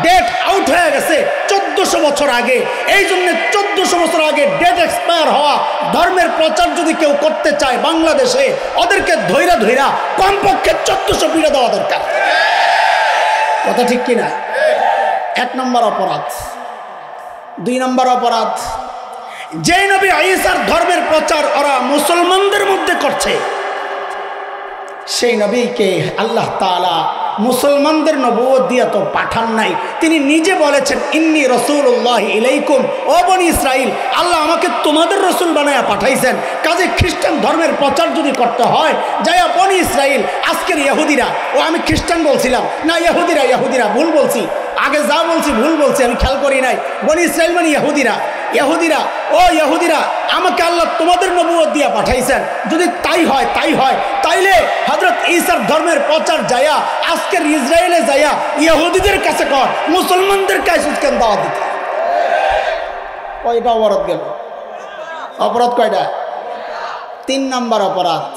ডেট আউট হয়ে গেছে 1400 বছর আগে। এই জন্য 1400 বছর আগে ডেট এক্সপায়ার হওয়া ধর্মের প্রচার যদি কেউ করতে চায় বাংলাদেশে, ওদেরকে ধৈরা ধৈরা কমপক্ষে 1400 পিঠা দেওয়া দরকার। কথা ঠিক কিনা? 1 নম্বর অপরাধ। 2 নম্বর অপরাধ, যে নবী ঈসার ধর্মের প্রচার ওরা মুসলমানদের মধ্যে করছে, সেই নবীকে আল্লাহ তাআলা মুসলমানদের নবুয়ত দিয়ে তো পাঠান নাই। তিনি নিজে বলেছেন ইন্নী রাসূলুল্লাহ ইলাইকুম, ও বনি ইসরাইল, আল্লাহ আমাকে তোমাদের রসুল বানায়া পাঠাইছেন। কাজে খ্রিস্টান ধর্মের প্রচার যদি করতে হয়, যাইয়া বনি ইসরাইল, আজকের ইহুদিরা, ও আমি খ্রিস্টান বলছিলাম না, ইহুদিরা ভুল বলছি, আগে যা বলছি ভুল বলছি, আমি খেয়াল করি নাই। বনি ইসরাইল মানে ইহুদিরা, আমাকে আল্লাহ তোমাদের নবুয়ত দিয়া পাঠাইছেন। যদি তাই হয় তাইলে হযরত ঈসার ধর্মের প্রচার যায়া আজকের ইসরায়েলে যায়া ইহুদিদের কাছে কর, মুসলমানদের কাছে কেন দাওয়াত দিতে? কয়টা অপরাধ গেল? অপরাধ কয়টা? 3 নম্বর অপরাধ,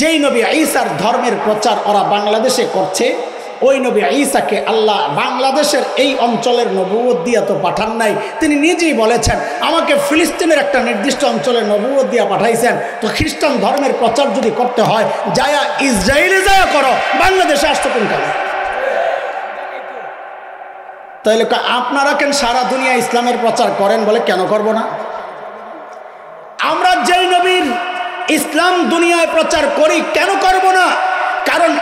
যেই নবী ঈসার ধর্মের প্রচার ওরা বাংলাদেশে করছে, ওই নবী ঈসাকে আল্লাহ বাংলাদেশের এই অঞ্চলের নবুয়ত দিয়া তো পাঠান নাই। তিনি নিজেই বলেছেন আমাকে ফিলিস্তিনের একটা নির্দিষ্ট অঞ্চলের নবুয়ত দিয়া পাঠাইছেন। তো খ্রিস্টান ধর্মের প্রচার যদি করতে হয়, যায়া ইসরায়েলে যায়া করো, বাংলাদেশে আসতো কোন কারণে? তাইলে আপনারা কেন সারা দুনিয়া ইসলামের প্রচার করেন? বলে কেন করব না? আমরা যেই নবীর ইসলাম দুনিয়ায় প্রচার করি, কেন করব না? কারণ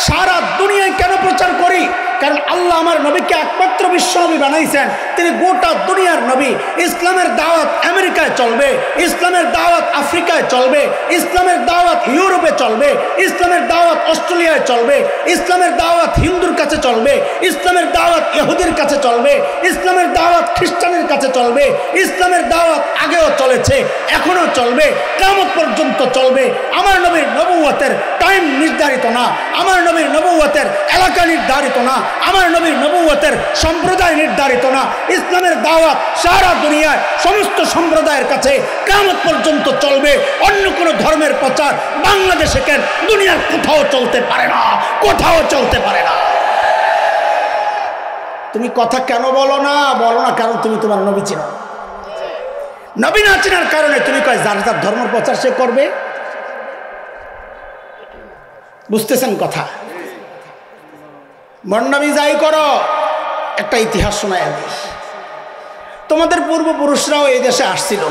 সারা দুনিয়ায় কেন প্রচার করি? কারণ আল্লাহ আমার নবীকে একমাত্র বিশ্ব নবী বানাইছেন। তিনি গোটা দুনিয়ার নবী। ইসলামের দাওয়াত আমেরিকায় চলবে, ইসলামের দাওয়াত আফ্রিকায় চলবে, ইসলামের দাওয়াত ইউরোপে চলবে, ইসলামের দাওয়াত অস্ট্রেলিয়ায় চলবে, ইসলামের দাওয়াত হিন্দুর কাছে চলবে, ইসলামের দাওয়াত ইহুদির কাছে চলবে, ইসলামের দাওয়াত খ্রিস্টানের কাছে চলবে। ইসলামের দাওয়াত আগেও চলেছে, এখনো চলবে, কিয়ামত পর্যন্ত চলবে। আমার নবীর নবুয়তের টাইম নির্ধারিত না, আমার নবীর নবুয়তের এলাকা নির্ধারিত না, আমার নবীর নবুয়তের সম্প্রদায় নির্ধারিত না। ইসলামের দাওয়াত সারা দুনিয়ায় সমস্ত সম্প্রদায়ের কাছে কিয়ামত পর্যন্ত চলবে। অন্য কোনো ধর্মের প্রচার বাংলাদেশে কেন, দুনিয়ার কোথাও চলতে পারে না, কোথাও চলতে পারে না। তুমি কথা কেন বলো না? বলো না কারণ তুমি তোমার নবী চিনো। নবী না চেনার কারণে তুমি কয় যার যার ধর্ম প্রচার সে করবে। বুঝতেছেন কথা? মন্নবী যাই করো, একটা ইতিহাস শোনায় আমি। তোমাদের পূর্বপুরুষরাও এই দেশে আসছিল,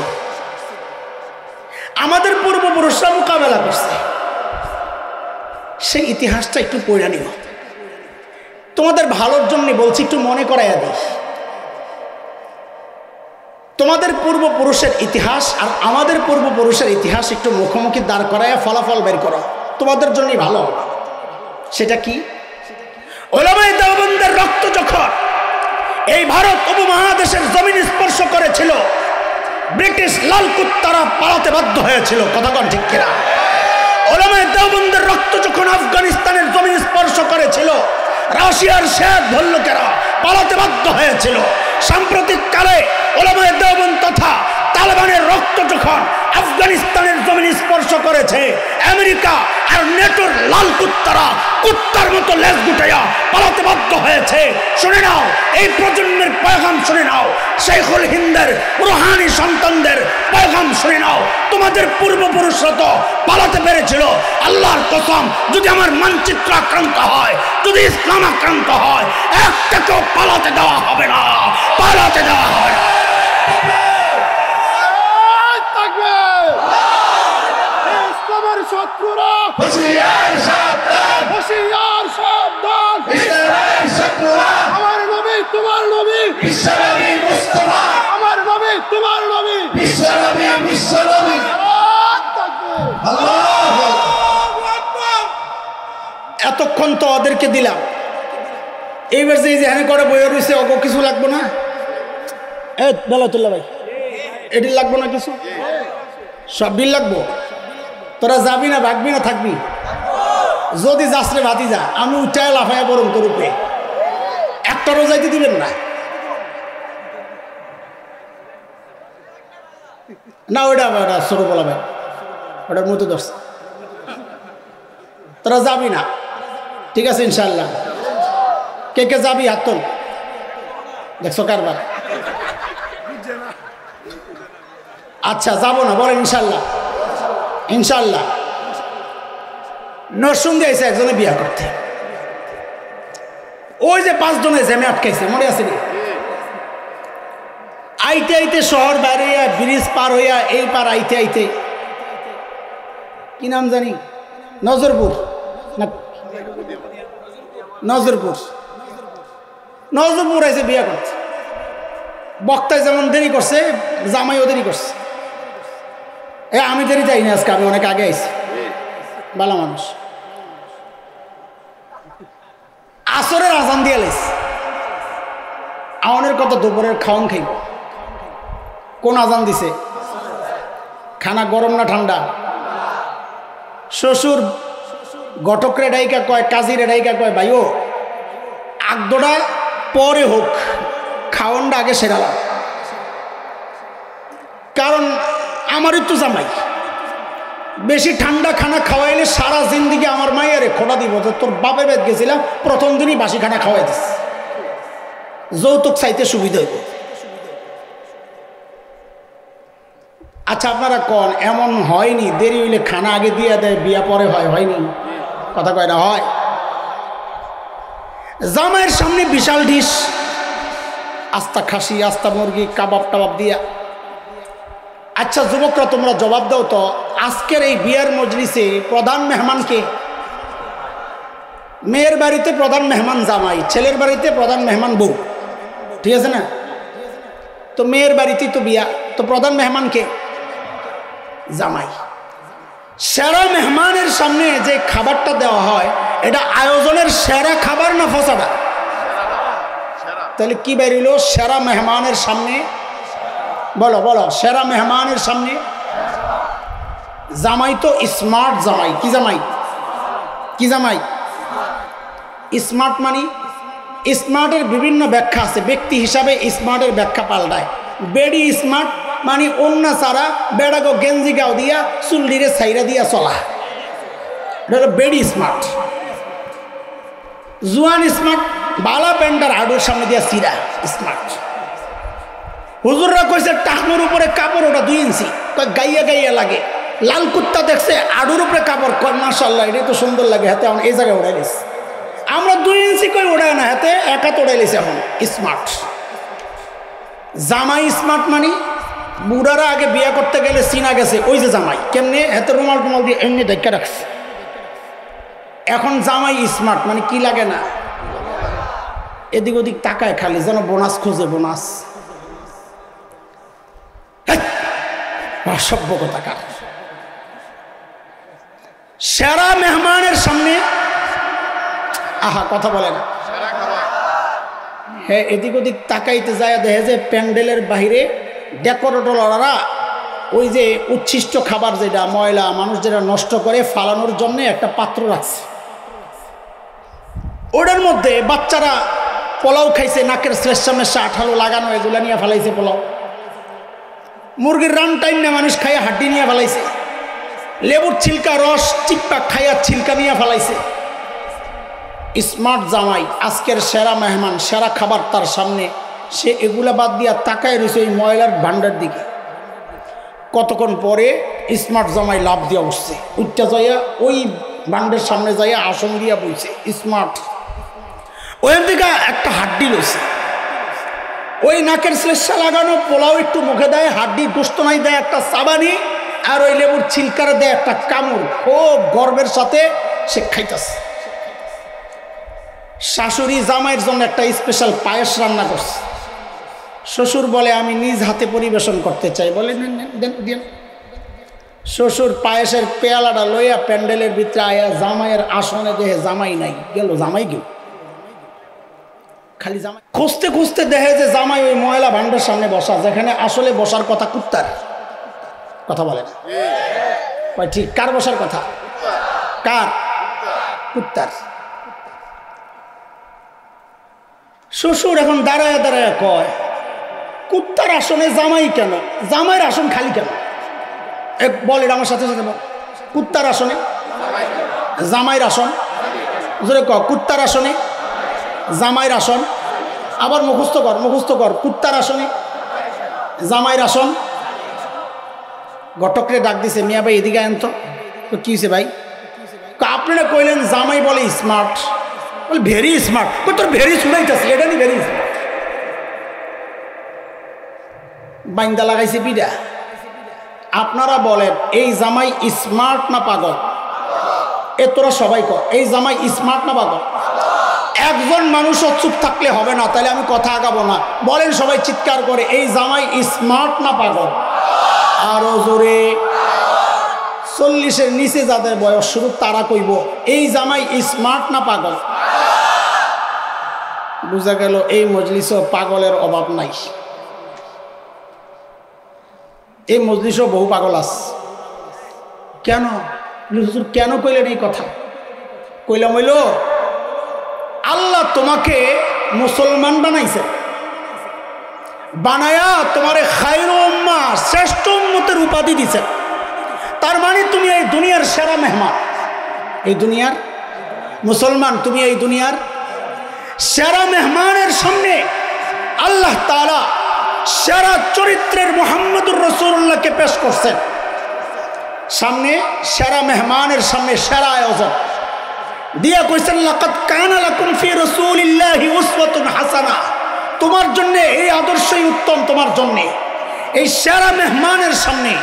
আমাদের পূর্বপুরুষরা মোকাবেলা করছে, সেই ইতিহাসটা একটু পড়ে নিও। তোমাদের ভালোর জন্য বলছি, একটু মনে করাইয়া দিই। তোমাদের পূর্বপুরুষের ইতিহাস আর আমাদের পূর্বপুরুষের ইতিহাস একটু মুখোমুখি দাঁড় করাইয়া ফলাফল বের করো, তোমাদের জন্যই ভালো হবে। সেটা কি? উলামায়ে দেওবন্দের রক্ত যখন এই ভারত উপমহাদেশের জমিন স্পর্শ করেছিল, ব্রিটিশ লাল কুত্তারা পালাতে বাধ্য হয়েছিল। কথা কোন ঠিক কিনা? উলামায়ে দেওবন্দের রক্ত যখন আফগানিস্তানের জমিন স্পর্শ করেছিল, রাশিয়ার শেখ ভল্লুকেরা পালাতে বাধ্য হয়েছিল। সাম্প্রতিক কালে উলামায়ে দেওবন্দ তথা তালেবানের রক্ত যখন আফগানিস্তানের জমিন স্পর্শ করেছে, আমেরিকা আর নেটোর লাল কুত্তারা কুত্তার মতো লেজ গুটাইয়া পালাতে বাধ্য হয়েছে। শুনে নাও, এই প্রজন্মের পয়গাম শুনে নাও, শেখুল হিন্দের রুহানি সন্তানদের পয়গাম শুনে নাও। তোমাদের পূর্বপুরুষরা তো পালাতে পেরেছিল। আল্লাহর কসম, যদি আমার মানচিত্র আক্রান্ত হয়, যদি ইসলাম আক্রান্ত হয়, একটাকেও পালাতে দেওয়া হবে না, পালাতে দেওয়া হবে না। আমার নবী তোমার নবী, বিশ্বনবী মুস্তাফা। আমার নবী তোমার নবী, বিশ্বনবী বিশ্বনবী। আল্লাহু আকবার। এতক্ষণ তো ওদেরকে দিলাম, এইবার যে যেখানে করে বইয়ে রয়েছে ওকে কিছু লাগবো না? এ বেলাতুল্লাহ ভাই, এটি লাগবো না কিছু? সব বিল লাগবো। তোরা যাবি না, ভাগবি না, থাকবি? যদি যাস রে ভাতি যা, আমি উঠায় লাফায় বরং তোর উপরে একটারও যাইতে দিবেন না। না ওইটা সরু বলা ভাই, ওটার মতো দোষ। তোরা যাবি না, ঠিক আছে ইনশাল্লাহ। কে কে যাবি হাত তোল, দেখছো কারবার? আচ্ছা যাবো না বলেন ইনশাল্লাহ। ইনশাল্লাহ। নরসিংদী আইসে একজনে বিয়া করতে, ওই যে 5 জনে জ্যামে আটকাইছে, মনে আছে নি? আইতে আইতে শহর বাইরে ব্রিজ পার হইয়া এই পার আইতে আইতে, কি নাম জানি, নজরপুর না নজরপুর, নজরপুর আইসে বিয়া করছে। বক্তায় যেমন দেরি করছে, জামাইও দেরি করছে। আমি দেরি যাই না আজকে, আমি অনেক আগে আইছি, ভালো মানুষ। আসরের আজান দিয়ে লাইছে, আমাদের কত দুপুরের খাওয়ান খাইব। কোন আজান দিছে? খানা গরম না ঠান্ডা? শ্বশুর ঘটকরে ডাইকা কয়, কাজীরে ডাইকা কয়, ভাইও আগদোটা পরে হোক, খাওয়ানটা আগে সেরালাম, কারণ আমারই তো জামাই। বেশি ঠান্ডা খানা খাওয়াইলে সারা জিন্দিগি আমার মাইয়ারে খোটা দিব যে তোর বাপের বাড়ি গেছিলাম, প্রথম দিনই বাসি খানা খাওয়াই দিস, যৌতুক চাইতে সুবিধা হইব। আচ্ছা আপনারা কন, এমন হয়নি দেরি হইলে খানা আগে দিয়ে দেয়, বিয়া পরে হয়? হয়নি? কথা কয় না? হয়। জামাইয়ের সামনে বিশাল ডিশ, আস্তা খাসি, আস্তা মুরগি, কাবাব টাবাব দিয়া। আচ্ছা যুবকরা তোমরা জবাব দাও তো, আজকের এই বিয়ার মজলিসে প্রধান মেহমান কে? মেয়ের বাড়িতে প্রধান মেহমান জামাই, ছেলের বাড়িতে প্রধান মেহমান বউ, ঠিক আছে না? তো মেয়ের বাড়িতেই তো বিয়া, তো প্রধান মেহমান কে? জামাই। সেরা মেহমানের সামনে যে খাবারটা দেওয়া হয়, এটা আয়োজনের সেরা খাবার না ফসাটা? তাহলে কি বেরিল? সেরা মেহমানের সামনে, বলো বলো, সেরা মেহমানের সামনে জামাই তো স্মার্ট জামাই। কি জামাই? কি জামাই? স্মার্ট মানি স্মার্টের বিভিন্ন ব্যাখ্যা আছে, ব্যক্তি হিসাবে স্মার্টের ব্যাখ্যা পাল্টায়। বেডি স্মার্ট মানে অন্য সারা বেড়াগো গেঞ্জি গাও দিয়া চুল্লিরে ছাইরা দিয়া চলা, এটা হলো বেডি স্মার্ট। জুয়ান স্মার্ট বালা প্যান্টার হাডুর সামনে দিয়া সিরা স্মার্ট। হুজুররা কইছে টাকনোর উপরে কাপড় ওটা 2 ইঞ্চি, গাইয়া গাইয়া লাগে। লাল কুত্তা দেখছে আডুর উপরে কাপড়, মাশাআল্লাহ এটা তো সুন্দর লাগে, হাতে এখন এই জায়গায় উড়াই লিস। আমরা 2 ইঞ্চি করে উড়ায় না, হাতে একা তোড়াই লিস এখন স্মার্ট। জামাই স্মার্ট মানে বুড়ারা আগে বিয়ে করতে গেলে চিনা গেছে, ওই যে জামাই কেমনে হাতে রুমাল টুমাল দিয়ে এমনি ঢেকে রাখছে। এখন জামাই স্মার্ট মানে কি লাগে না, এদিক ওদিক তাকায় খালি, যেন বোনাস খোঁজে, বোনাস। অসভ্য কথাকার। সেরা মেহমানের সামনে আহা কথা বলে না, হ্যাঁ এদিক ওদিক তাকাইতে যায়, দেখে যে প্যান্ডেলের বাহিরে ডেকোরেটররা ওই যে উচ্ছিষ্ট খাবার যেটা ময়লা মানুষ যেটা নষ্ট করে ফালানোর জন্য একটা পাত্র রাখছে, ওটার মধ্যে বাচ্চারা পোলাও খাইছে, নাকের শ্লেষ্মা মেশা আঠালো লাগানো এগুলা নিয়ে ফেলাইছে পোলাও। মুরগির রান টাইম না মানুষ খাইয়া হাড্ডি নিয়ে ফেলাইছে, লেবুর ছিলকা রস চিপ্পা খাইয়া ছিলকা নিয়ে ফেলাইছে। স্মার্ট জামাই আজকের সেরা মেহমান, সেরা খাবার তার সামনে, সে এগুলা বাদ দিয়া তাকায় রয়েছে ওই ময়লার ভান্ডার দিকে। কতক্ষণ পরে স্মার্ট জামাই লাভ দিয়া বসছে, উঠটা যাইয়া ওই ভান্ডার সামনে যাইয়া আসন দিয়া বইছে। স্মার্ট ওই দিকে একটা হাড্ডি লইছে, ওই নাকের শ্লেষ্মা লাগানো পোলাও একটু মুখে দেয়, হাড্ডি গোস্ত নাই দেয় একটা চাবানি, আর ওই লেবুর ছিলকারে দেয় একটা কামড়। খুব গর্বের সাথে সে খাইতেছে। শাশুড়ি জামাইয়ের জন্য একটা স্পেশাল পায়েস রান্না করছে। শ্বশুর বলে আমি নিজ হাতে পরিবেশন করতে চাই, বলে দেন। শ্বশুর পায়েসের পেয়ালাটা লইয়া প্যান্ডেলের ভিতরে আয়া জামাইয়ের আসনে দেখে জামাই নাই, গেল জামাই গেল খালি জামাই খুঁজতে খুঁজতে দেখে যে জামাই ওই ময়লা ভান্ডার সামনে বসা, যেখানে আসলে বসার কথা কুত্তার। কথা বলে না ঠিক, কার বসার কথা? কার? কুত্তার। শ্বশুর এখন দাঁড়ায় দাঁড়ায় কয়, কুত্তার আসনে জামাই কেন, জামাইয়ের আসন খালি কেন? বল এটা আমার সাথে সাথে বল, কুত্তার আসনে জামাইয়ের আসন, জোরে ক, কুত্তার আসনে জামাইয়ের আসন। আবার মুখস্থ কর, কুত্তার আসনে জামাইয়ের আসন। ঘটকরে ডাক দিছে, মিয়া ভাই এদিকে আন তো। কি হয়েছে ভাই? আপনারা কইলেন জামাই বলে স্মার্ট, বলে ভেরি স্মার্ট। তোর ভেরি শুনাইতেছি, এটা নি ভেরি স্মার্ট। বাইন্দা লাগাইছে পিডা। আপনারা বলেন এই জামাই স্মার্ট না পাগল? এ তোরা সবাই কর, এই জামাই স্মার্ট না পাগল? একজন মানুষও চুপ থাকলে হবে না, তাহলে আমি কথা আগাবো না। বলেন সবাই চিৎকার করে, এই জামাই স্মার্ট না পাগল? আরো জোরে। 40-এর নিচে যাদের বয়স শুরু তারা কইব এই জামাই স্মার্ট না পাগল? বুঝা গেল এই মজলিসও পাগলের অভাব নাই। এই মজলিসও বহু পাগল আছে। কেন হুজুর কেন কইলেন এই কথা? কইলাম হইল আল্লাহ তোমাকে মুসলমান বানাইছে, বানায়া তোমারে খায়রু উম্মাহ শ্রেষ্ঠ উম্মতের উপাধি দিছে। তার মানে তুমি এই দুনিয়ার সেরা মেহমান, এই দুনিয়ার মুসলমান, তুমি এই দুনিয়ার সেরা মেহমানের সামনে আল্লাহ তাআলা সেরা চরিত্রের মুহাম্মদুর রাসূলুল্লাহকে পেশ করছেন। সামনে সেরা মেহমানের সামনে সেরা আয়োজন দিয়া কইছেন, লাকাদ কানা লাকুম ফি রাসূলিল্লাহি উসওয়াতুন হাসানা। তোমার জন্য এই আদর্শই উত্তম, তোমার জন্য এই সেরা মেহমানের সামনে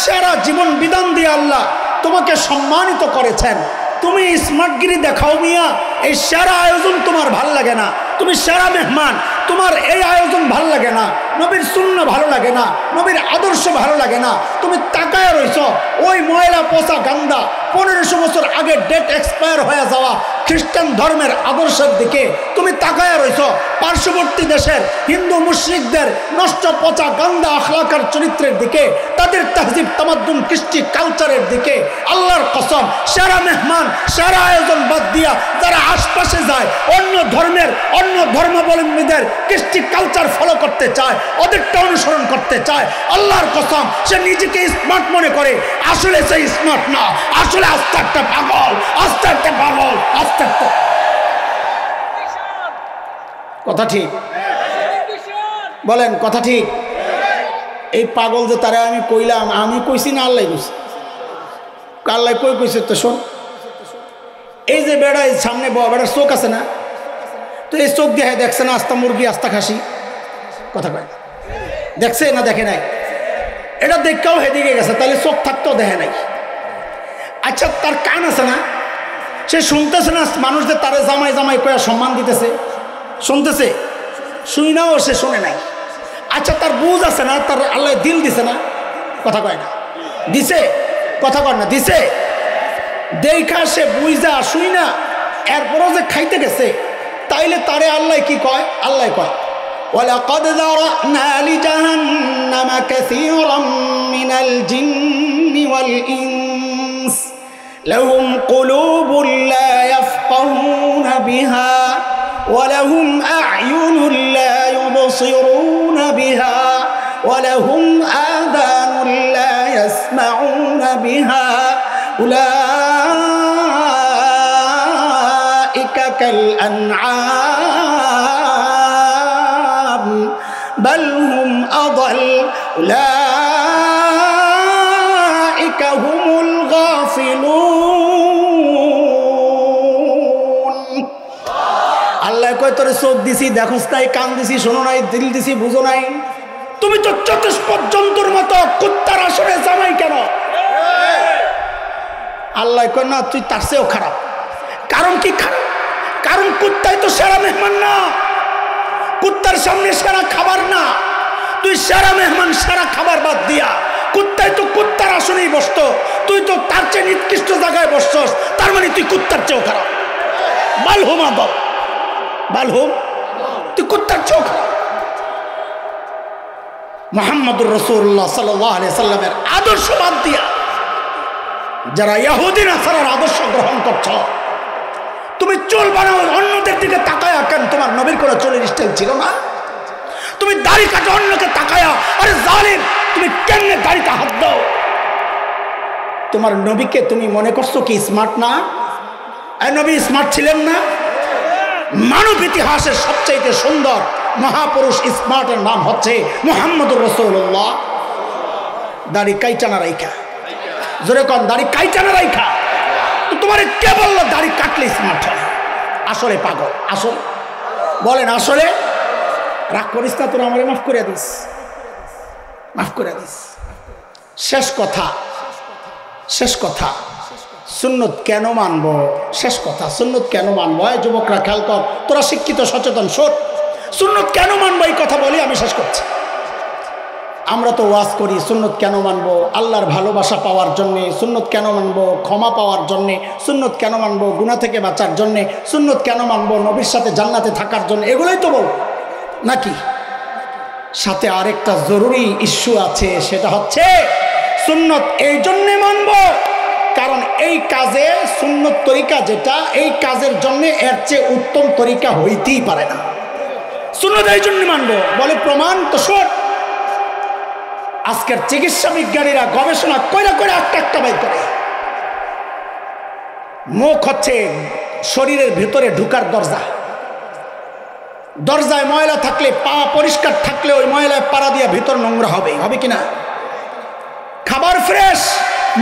সেরা জীবন বিধান দিয়ে আল্লাহ তোমাকে সম্মানিত করেছেন। তুমি স্মার্টগিরি দেখাও মিয়া, এই সেরা আয়োজন তোমার ভাল লাগে না, তুমি সেরা মেহমান, তোমার এই আয়োজন ভাল লাগে না, নবীর সুন্নাহ ভালো লাগে না, নবীর আদর্শ ভালো লাগে না, তুমি তাকায় রইছ ওই ময়লা পচা গান্দা 1500 বছর আগে ডেট এক্সপায়ার হয়ে যাওয়া খ্রিস্টান ধর্মের আদর্শের দিকে তুমি তাকায়া রইছ, পার্শ্ববর্তী দেশের হিন্দু মুশরিকদের নষ্ট পচা গান্দা আখলাকার চরিত্রের দিকে, তাদের তাহজিব তামাদ্দুন কৃষ্টি কালচারের দিকে। আল্লাহর কসম, সেরা মেহমান সেরা আয়োজন বাদ দিয়া যারা আশপাশে যায় অন্য ধর্মের অন্য ধর্মাবলম্বীদের কৃষ্টি কালচার ফলো করতে চায়, ওদেরটা অনুসরণ করতে চায়, আল্লাহর কসম সে নিজেকে স্মার্ট মনে করে, আসলে সে স্মার্ট না, আসলে আস্তে একটা পাগল, আস্তে একটা পাগল, আস্তে একটা। কথা ঠিক বলেন? কথা ঠিক? এই পাগল যে তারা আমি কইলাম, আমি কইছি না আল্লাহ কইছি? আল্লাহ কই কইছে তো শোন। এই যে বেড়া সামনে বেড়ার চোখ আছে না, তো এই চোখ দিয়ে দেখছে না আস্তা মুরগি আস্তা খাসি? কথা কয় দেখছে না দেখে নাই? এটা দেখতেও হেদিকে গেছে, তাহলে চোখ থাকতেও দেখে নাই। আচ্ছা তার কান আছে না, সে শুনতেছে না মানুষদের তারে জামাই জামাই কয়া সম্মান দিতেছে? শুনতেছে? শুই নাও সে শুনে নাই। আচ্ছা তার বুঝ আছে না, তার আল্লাহ দিল দিছে না? কথা কয় না? দিছে? কথা কয় না? দিছে? দেখা সে বুঝা শুই না, এরপরও যে খাইতে গেছে, তাইলে তারে আল্লাহ কি কয়? আল্লাহ কয় ওয়ালাকাদ যারানা লিজাহান্নামা কাসীরাম মিনাল জিন্নি ওয়াল ইনস লাহুম কুলুবুন লা ইয়াফকাহুনা বিহা ওয়া লাহুম আ'য়ুনুন লা ইউবসিরুনা বিহা ওয়া লাহুম আযানুন লা ইয়াসমাউনা বিহা উলাইকা কাল আনআম বাল হুম আদাল উলাইকা হুমুল গাফিলুন। আল্লাহ কয় তোরে চোখ দিছি দেখোস নাই, কান দিছি শোনো নাই, দিল দিছি বুঝো নাই, তুমি তো চতুষ্পদ জন্তুর মতো কুত্তার আসরে জামাই কেন? আল্লাহ কয় না, তুই তার চেয়েও খারাপ। কারণ কি খারাপ? কারণ কুত্তাই তো সেরা মেহমান না, কুত্তার সামনে সেরা খাবার না। তুই সেরা মেহমান সেরা খাবার বাদ দিয়া কুত্তাই তো কুত্তার আসনেই বসত, তুই তো তার চেয়ে নিকৃষ্ট জায়গায় বসছস, তার মানে তুই কুত্তার চেয়েও খারাপ। বালহুম আদব, বালহুম, তুই কুত্তার চেয়েও খারাপ। মুহাম্মদুর রাসূলুল্লাহ সাল্লাল্লাহু আলাইহি সাল্লামের আদর্শ বাদ দিয়া যারা ইহুদি নাসারার আদর্শ গ্রহণ করছ, তুমি চুল বানাও অন্যদের দিকে তাকায়া কেন? তোমার নবীর কোনো চুলের স্টাইল ছিল না? তুমি দাড়ি কাটো অন্যকে তাকায়া, আরে জালিম তুমি কেমনে দাড়িতে হাত দাও? তোমার নবীকে তুমি মনে করছো কি স্মার্ট না? এই নবী স্মার্ট ছিলেন না? মানব ইতিহাসের সবচাইতে সুন্দর মহাপুরুষ স্মার্টের নাম হচ্ছে মুহাম্মদুর রাসূলুল্লাহ। দাড়ি কাইটানা রাইখা, জোরে কন, দাড়ি কাইটানা রাইখা। তো তোমার কে বললো দাড়ি কাটলে স্মার্ট হয়? আসলে পাগল, আসলে বলেন আসলে? রাগ করিস না, তোরা আমারে মাফ করে দিস, মাফ করে দিস। শেষ কথা, শেষ কথা, সুন্নত কেন মানবো? শেষ কথা, সুন্নত কেন মানবো? এই যুবকরা খেয়াল কর, তোরা শিক্ষিত সচেতন শোন, সুন্নত কেন মানবো এই কথা বলি, আমি শেষ করছি। আমরা তো ওয়াজ করি সুন্নত কেন মানবো? আল্লাহর ভালোবাসা পাওয়ার জন্যে। সুন্নত কেন মানবো? ক্ষমা পাওয়ার জন্যে। সুন্নত কেন মানবো? গুনাহ থেকে বাঁচার জন্যে। সুন্নত কেন মানবো? নবীর সাথে জান্নাতে থাকার জন্য। এগুলোই তো বল নাকি? সাথে আরেকটা জরুরি ইস্যু আছে, সেটা হচ্ছে সুন্নত এই জন্যে মানবো কারণ এই কাজে সুন্নত তরিকা যেটা, এই কাজের জন্য এর চেয়ে উত্তম তরিকা হইতেই পারে না। সুন্নত এই জন্য মানবো বলে প্রমাণ তো শোন, আজকের চিকিৎসা বিজ্ঞানীরা গবেষণা কইরা কইরা একটা বাই করে। মুখ হচ্ছে শরীরের ভিতরে ঢুকার দরজা। দরজায় ময়লা থাকলে, পা পরিষ্কার থাকলে ওই ময়লায় পাড়া দিয়ে ভিতর নোংরা হবে, হবে কিনা? খাবার ফ্রেশ,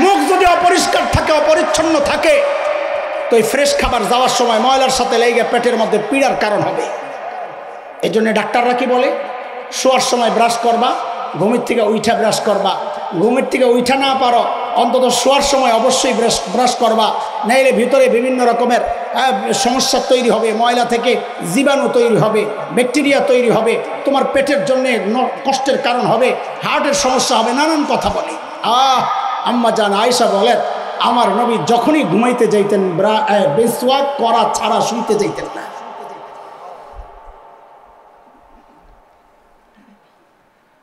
মুখ যদি অপরিষ্কার থাকে, অপরিচ্ছন্ন থাকে, তো এই ফ্রেশ খাবার যাওয়ার সময় ময়লার সাথে লেগে পেটের মধ্যে পীড়ার কারণ হবে। এই জন্য ডাক্তাররা কি বলে? শোয়ার সময় ব্রাশ করবা, ঘুমের থেকে উঠা ব্রাশ করবা। ঘুমের থেকে উঠা না পারো, অন্তত শোয়ার সময় অবশ্যই ব্রাশ করবা, নাইলে ভিতরে বিভিন্ন রকমের সমস্যা তৈরি হবে। ময়লা থেকে জীবাণু তৈরি হবে, ব্যাকটেরিয়া তৈরি হবে, তোমার পেটের জন্য কষ্টের কারণ হবে, হার্টের সমস্যা হবে, নানান কথা বলে। আম্মা জান আয়েশা বলেন, আমার নবী যখনই ঘুমাইতে যাইতেন বেসওয়াক করা ছাড়া শুইতে যাইতেন না।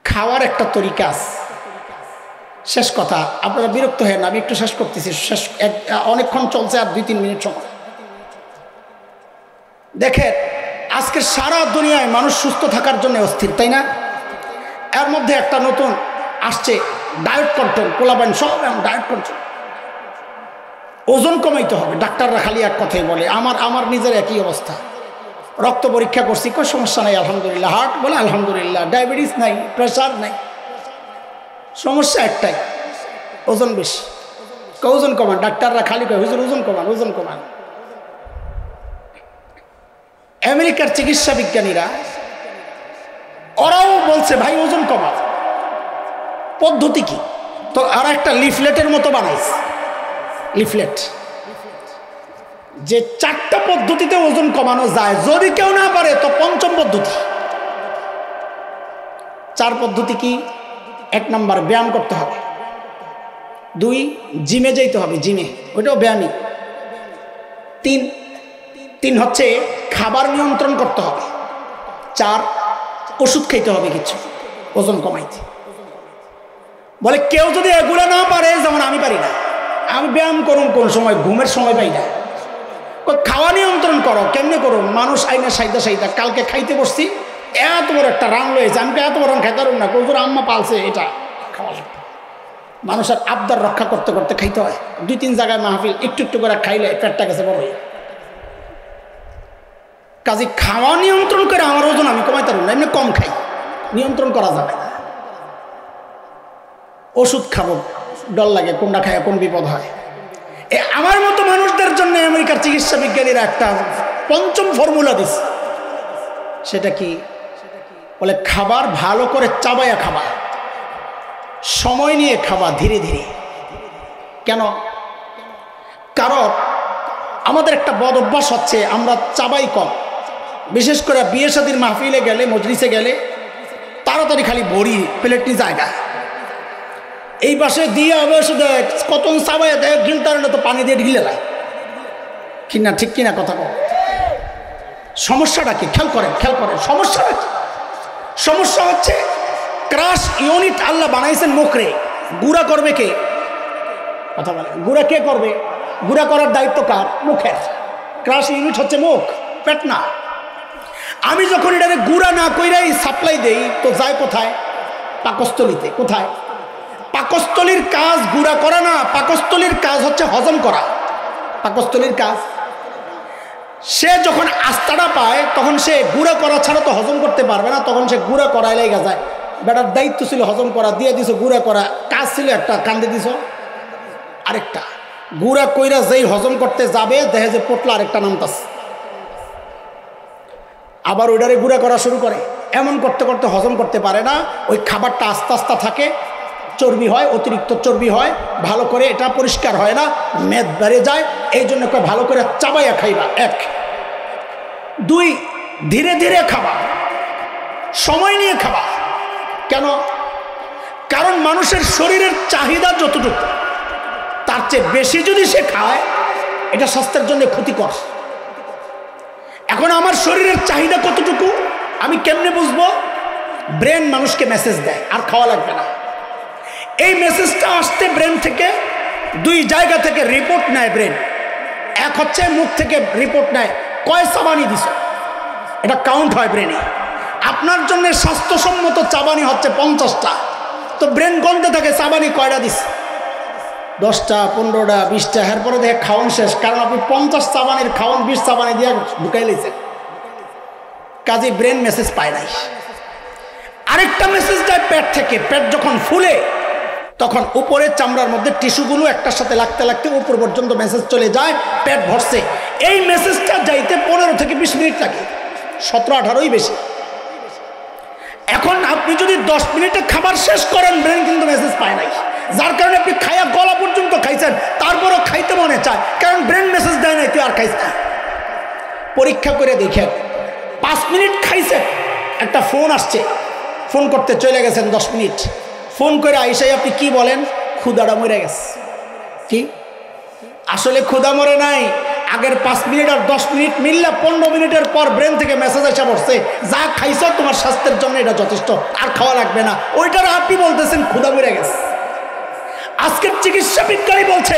খাওয়ার একটা তরিকা আছে। শেষ কথা, আপনারা বিরক্ত হন, আমি একটু শেষ করতেছি। অনেকক্ষণ চলছে, আর 2-3 মিনিট সময়। দেখেন, আজকে সারা দুনিয়ায় মানুষ সুস্থ থাকার জন্য অস্থির, তাই না? এর মধ্যে একটা নতুন আসছে, ডায়েট কন্ট্রোল। পোলাপান সব ডায়েট কন্ট্রোল, ওজন কমাইতে হবে। ডাক্তাররা খালি এক কথাই বলে। আমার নিজের একই অবস্থা। রক্ত পরীক্ষা করছি, কোনো সমস্যা নাই আলহামদুলিল্লাহ। হার্ট বলে আলহামদুলিল্লাহ। ডায়াবেটিস নাই, প্রেশার নাই। সমস্যা একটাই, ওজন বেশি। ওজন কমান, ডাক্তাররা খালি কয় হুজুর ওজন কমান, ওজন কমান। আমেরিকার চিকিৎসা বিজ্ঞানীরা ওরাও বলছে ভাই ওজন কমান। পদ্ধতি কি? তো আর একটা লিফলেটের মতো বানাইছে, লিফলেট, যে 4টা পদ্ধতিতে ওজন কমানো যায়। যদি কেউ না পারে তো 5ম পদ্ধতি। 4 পদ্ধতি কি? 1 নাম্বার, ব্যায়াম করতে হবে। 2, জিমে যাইতে হবে, জিমে, ওইটাও ব্যায়ামই। 3 হচ্ছে খাবার নিয়ন্ত্রণ করতে হবে। 4, ওষুধ খাইতে হবে কিছু ওজন কমাইতে। বলে কেউ যদি এগুলো না পারে, যেমন আমি পারি না, আমি ব্যায়াম করুন কোন সময়, ঘুমের সময় পাই না। খাওয়া নিয়ন্ত্রণ করো, কেমনে করো? মানুষ আইনা সাইদা কালকে খাইতে বসছি, এত বড় একটা রান রয়েছে, আমি এত বড় রান খাইতে পারব না। কোজোর আম্মা পালছে, এটা খাওয়া লাগবে। মানুষের আবদার রক্ষা করতে করতে খাইতে হয়। 2-3 জায়গায় মাহফিল, একটু একটু করে খাইলে পেটটা গেছে বড় হয়ে। কাজে খাওয়া নিয়ন্ত্রণ করে আমার ওজন আমি কমাইতে পারব না। এমনি কম খাই, নিয়ন্ত্রণ করা যাবে না। ওষুধ খাবো, ডর লাগে কোনটা খায় কোন বিপদ হয়। আমার মতো মানুষদের জন্য আমেরিকার চিকিৎসা বিজ্ঞানীরা একটা 5ম ফর্মুলা দিচ্ছে। সেটা কি? বলে খাবার ভালো করে চাবায়া খাবা, সময় নিয়ে খাবা, ধীরে ধীরে। কেন? কারণ আমাদের একটা বদ অভ্যাস হচ্ছে, আমরা চাবাই কম। বিশেষ করে বিয়ে শাদীর মাহফিলে গেলে, মজলিসে গেলে তাড়াতাড়ি খালি ভরি প্লেটটি জায়গা। এই পাশে দিয়ে হবে শুধু কত চাবাই দেয়, গিলতার না তো পানি দিয়ে ঢিলে দেয় কিনা, ঠিক কিনা কথা কম। সমস্যাটা কি? খেয়াল করেন। সমস্যাটা কি? সমস্যা হচ্ছে ক্রাশ ইউনিট আল্লাহ বানাইছেন মুখরে। গুঁড়া করবে কে? কথা বলে, গুঁড়া কে করবে? গুঁড়া করার দায়িত্ব কার? মুখের। ক্রাশ ইউনিট হচ্ছে মুখ, পেট না। আমি যখন এটাকে গুঁড়া না কইরাই সাপ্লাই দেই, তো যায় কোথায়? পাকস্থলিতে। কোথায়? পাকস্থলীর কাজ গুঁড়া করা না, পাকস্থলীর কাজ হচ্ছে হজম করা। পাকস্থলীর কাজ, সে যখন আস্তাটা পায় তখন সে গুঁড়া করা ছাড়া তো হজম করতে পারবে না। তখন সে গুঁড়া করাই লেগে যায়। বেটার দায়িত্ব ছিল হজম করা, দিয়ে দিছো গুঁড়া করা। কাজ ছিল একটা, কান্দে দিছ আরেকটা। গুঁড়া কইরা যেই হজম করতে যাবে, দেখে যে পোটলা আরেকটা নামতাছে, আবার ওইটারে গুঁড়া করা শুরু করে। এমন করতে করতে হজম করতে পারে না। ওই খাবারটা আস্তে আস্তে থাকে, চর্বি হয়, অতিরিক্ত চর্বি হয়, ভালো করে এটা পরিষ্কার হয় না, মেদ বেড়ে যায়। এই জন্য ভালো করে চাবাইয়া খাইবা। 1, 2, ধীরে ধীরে খাবা, সময় নিয়ে খাবা। কেন? কারণ মানুষের শরীরের চাহিদা যতটুকু, তার চেয়ে বেশি যদি সে খায়, এটা স্বাস্থ্যের জন্য ক্ষতিকর। এখন আমার শরীরের চাহিদা কতটুকু আমি কেমনে বুঝবো? ব্রেন মানুষকে মেসেজ দেয়, আর খাওয়া লাগবে না। এই মেসেজটা আসতে ব্রেন থেকে 2 জায়গা থেকে রিপোর্ট নেয় ব্রেন। এক হচ্ছে মুখ থেকে রিপোর্ট নেয়, কয় চাবানি দিছ, এটা কাউন্ট হয় ব্রেনে। আপনার জন্য স্বাস্থ্যসম্মত চাবানি হচ্ছে 50টা, তো ব্রেন গণতে থাকে চাবানি কয়টা দিস, 10টা, 15টা, 20টা। এরপরে দেখে খাওয়ান শেষ, কারণ আপনি 50 চাবানির খাওয়ান 20 চাবানি দিয়ে ঢুকাই লেছেন। কাজে ব্রেন মেসেজ পায় নাই। আরেকটা মেসেজ যায় পেট থেকে। পেট যখন ফুলে, তখন উপরের চামড়ার মধ্যে টিস্যুগুলো একটার সাথে লাগতে লাগতে উপর পর্যন্ত মেসেজ চলে যায়, পেট ভরছে। এই মেসেজটা যাইতে 15 থেকে 20 মিনিট লাগে, 17-18ই বেশি। এখন আপনি যদি 10 মিনিটে খাবার শেষ করেন, ব্রেন কিন্তু মেসেজ পায় নাই। যার কারণে আপনি খাইয়া গলা পর্যন্ত খাইছেন, তারপরও খাইতে মনে চায়, কারণ ব্রেন মেসেজ দেয় নাই তুই আর খাইস না। পরীক্ষা করে দেখেন, 5 মিনিট খাইছেন, একটা ফোন আসছে, ফোন করতে চলে গেছেন 10 মিনিট। ফোন করে আইসাই আপনি কি বলেন? ক্ষুদাটা মরে গেছে। কি আসলে ক্ষুধা মরে নাই, আগের 5 মিনিট আর 10 মিনিট মিললে 15 মিনিটের পর ব্রেন থেকে মেসেজ এসে পড়ছে, যা খাইছ তোমার স্বাস্থ্যের জন্য এটা যথেষ্ট, আর খাওয়া লাগবে না। ওইটার আপনি বলতেছেন ক্ষুধা মরে গেছে। আজকের চিকিৎসা বিজ্ঞানী বলছে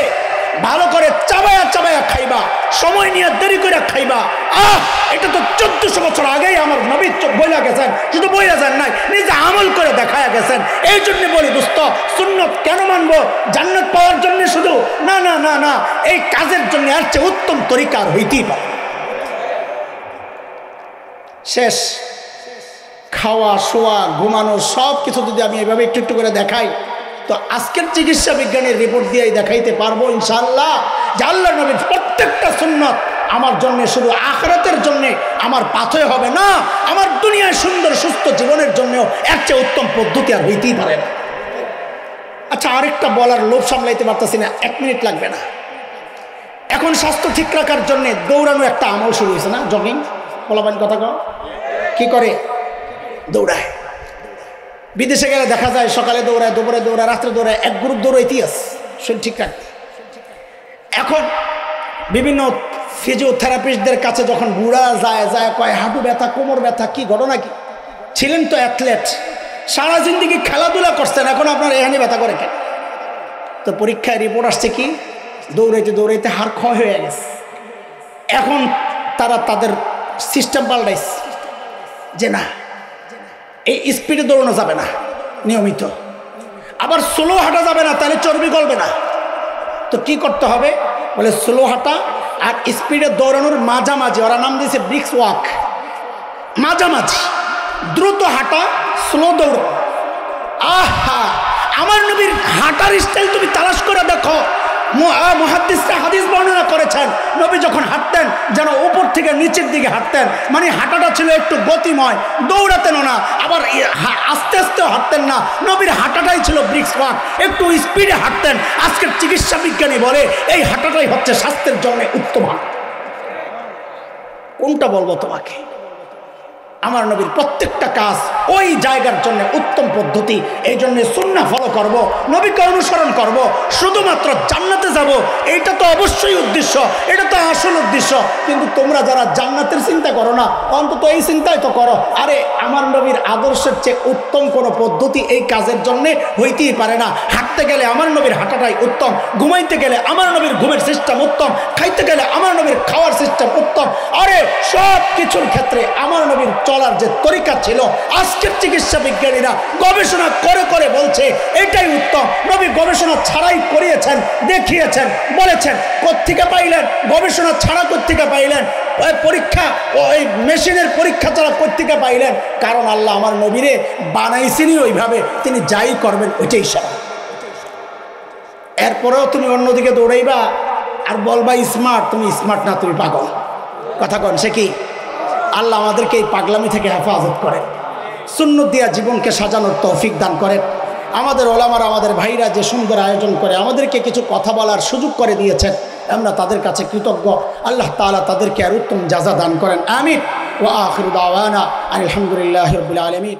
ভালো করে চাবায়া চাবায়া খাইবা, সময় নিয়ে দেরি করে খাইবা। এটা তো 1400 বছর আগেই আমার নবী বইলা গেছেন, শুধু বইলা যান নাই, নিজে আমল করে দেখায়া গেছেন। এই জন্য বলি দোস্ত, সুন্নত কেন মানবো? জান্নাত পাওয়ার জন্য শুধু না, না না না, এই কাজের জন্য আর চেয়ে উত্তম তরিকা হইতেই পারে। শেষ। খাওয়া, শোয়া, ঘুমানো সব কিছু যদি আমি এভাবে একটু একটু করে দেখাই, তো আজকের চিকিৎসা বিজ্ঞানের রিপোর্ট দিয়েই দেখাইতে পারবো ইনশাআল্লাহ যে আল্লাহর নবীর প্রত্যেকটা সুন্নত আমার জন্য শুধু আখিরাতের জন্য আমার পাথেয় হবে না, আমার দুনিয়ায় সুন্দর সুস্থ জীবনের জন্যও এর চেয়ে উত্তম পদ্ধতি আর হইতেই পারে না। আচ্ছা, আরেকটা বলার লোভ সামলাইতে পারতেছি না, 1 মিনিট লাগবে না। এখন স্বাস্থ্য ঠিক রাখার জন্য দৌড়ানো একটা আমল শুরু হয়েছে না, জগিং। বলাবেন কথা কও, কি করে? দৌড়ায়। বিদেশে গেলে দেখা যায় সকালে দৌড়ায়, দুপুরে দৌড়ায়, রাত্রে দৌড়ায়, এক গ্রুপ দৌড়াইতেই আছে শরীর ঠিক রাখতে। এখন বিভিন্ন ফিজিওথেরাপিস্টদের কাছে যখন বুড়া যায় যায় কয় হাঁটু ব্যথা, কোমর ব্যথা, কি ঘটনা কি? ছিলেন তো অ্যাথলেট, সারা জিন্দিগি খেলাধুলা করছেন, এখন আপনার এখানে ব্যথা করে কেন? তো পরীক্ষায় রিপোর্ট আসছে কি, দৌড়াইতে দৌড়াইতে হাড় ক্ষয় হয়ে গেছে। এখন তারা তাদের সিস্টেম পাল্টাইছে যে না, এই স্পিডে দৌড়ানো যাবে না নিয়মিত, আবার স্লো হাঁটা যাবে না, তাহলে চর্বি গলবে না। তো কি করতে হবে? বলে স্লো হাঁটা আর স্পিডে দৌড়ানোর মাঝামাঝি, ওরা নাম দিয়েছে ব্রিক্স ওয়াক, মাঝামাঝি দ্রুত হাঁটা, স্লো দৌড়। আহা, আমার নবীর হাঁটার স্টাইল তুমি তালাশ করে দেখো। মুহাদ্দিসরা হাদিস বর্ণনা করেছেন, নবী যখন হাঁটতেন যেন উপর থেকে নিচের দিকে হাঁটতেন, মানে হাঁটাটা ছিল একটু গতিময়, দৌড়াতেন না, আবার আস্তে আস্তেও হাঁটতেন না। নবীর হাঁটাটাই ছিল ব্রিক্স ওয়াক, একটু স্পিডে হাঁটতেন। আজকের চিকিৎসা বিজ্ঞানী বলে এই হাঁটাটাই হচ্ছে স্বাস্থ্যের জন্য উত্তম হাঁটা। কোনটা বলবো তোমাকে? আমার নবীর প্রত্যেকটা কাজ ওই জায়গার জন্য উত্তম পদ্ধতি। এই জন্য সুন্নাহ ফলো করব, নবীকে অনুসরণ করব, শুধুমাত্র জান্নাতে যাব, এইটা তো অবশ্যই উদ্দেশ্য, এটা তো আসল উদ্দেশ্য। কিন্তু তোমরা যারা জান্নাতের চিন্তা করো না, অন্তত এই চিন্তাই তো করো, আরে আমার নবীর আদর্শের চেয়ে উত্তম কোনো পদ্ধতি এই কাজের জন্য হইতেই পারে না। হাঁটতে গেলে আমার নবীর হাঁটাটাই উত্তম, ঘুমাইতে গেলে আমার নবীর ঘুমের সিস্টেম উত্তম, খাইতে গেলে আমার নবীর খাওয়ার সিস্টেম উত্তম। আরে সব কিছুর ক্ষেত্রে আমার নবীর চলার যে তরিকা ছিল, আজকের চিকিৎসা বিজ্ঞানীরা গবেষণা করে করে বলছে এটাই উত্তম। নবী গবেষণা ছাড়াই করিয়েছেন, দেখিয়েছেন, বলেছেন। কোত্থেকে পাইলেন? গবেষণা ছাড়া কোত্থেকে পাইলেন? পরীক্ষা, ওই মেশিনের পরীক্ষা ছাড়া কোত্থেকে পাইলেন? কারণ আল্লাহ আমার নবীরে বানাইছেনই ওইভাবে, তিনি যাই করবেন ওইটাই সব। এরপরেও তুমি অন্যদিকে দৌড়াইবা আর বলবা স্মার্ট, তুমি স্মার্ট না, তুমি পাগল। কথা কন, সে কি? আল্লাহ আমাদেরকে এই পাগলামি থেকে হেফাজত করেন, সুন্নত দিয়া জীবনকে সাজানোর তৌফিক দান করেন। আমাদের ওলামারা, আমাদের ভাইরা যে সুন্দর আয়োজন করে আমাদেরকে কিছু কথা বলার সুযোগ করে দিয়েছেন, আমরা তাদের কাছে কৃতজ্ঞ। আল্লাহ তাআলা তাদেরকে আর উত্তম জাযা দান করেন। আমিন। ওয়া আখিরু দাওয়ানা আলহামদুলিল্লাহি রাব্বিল আলামিন।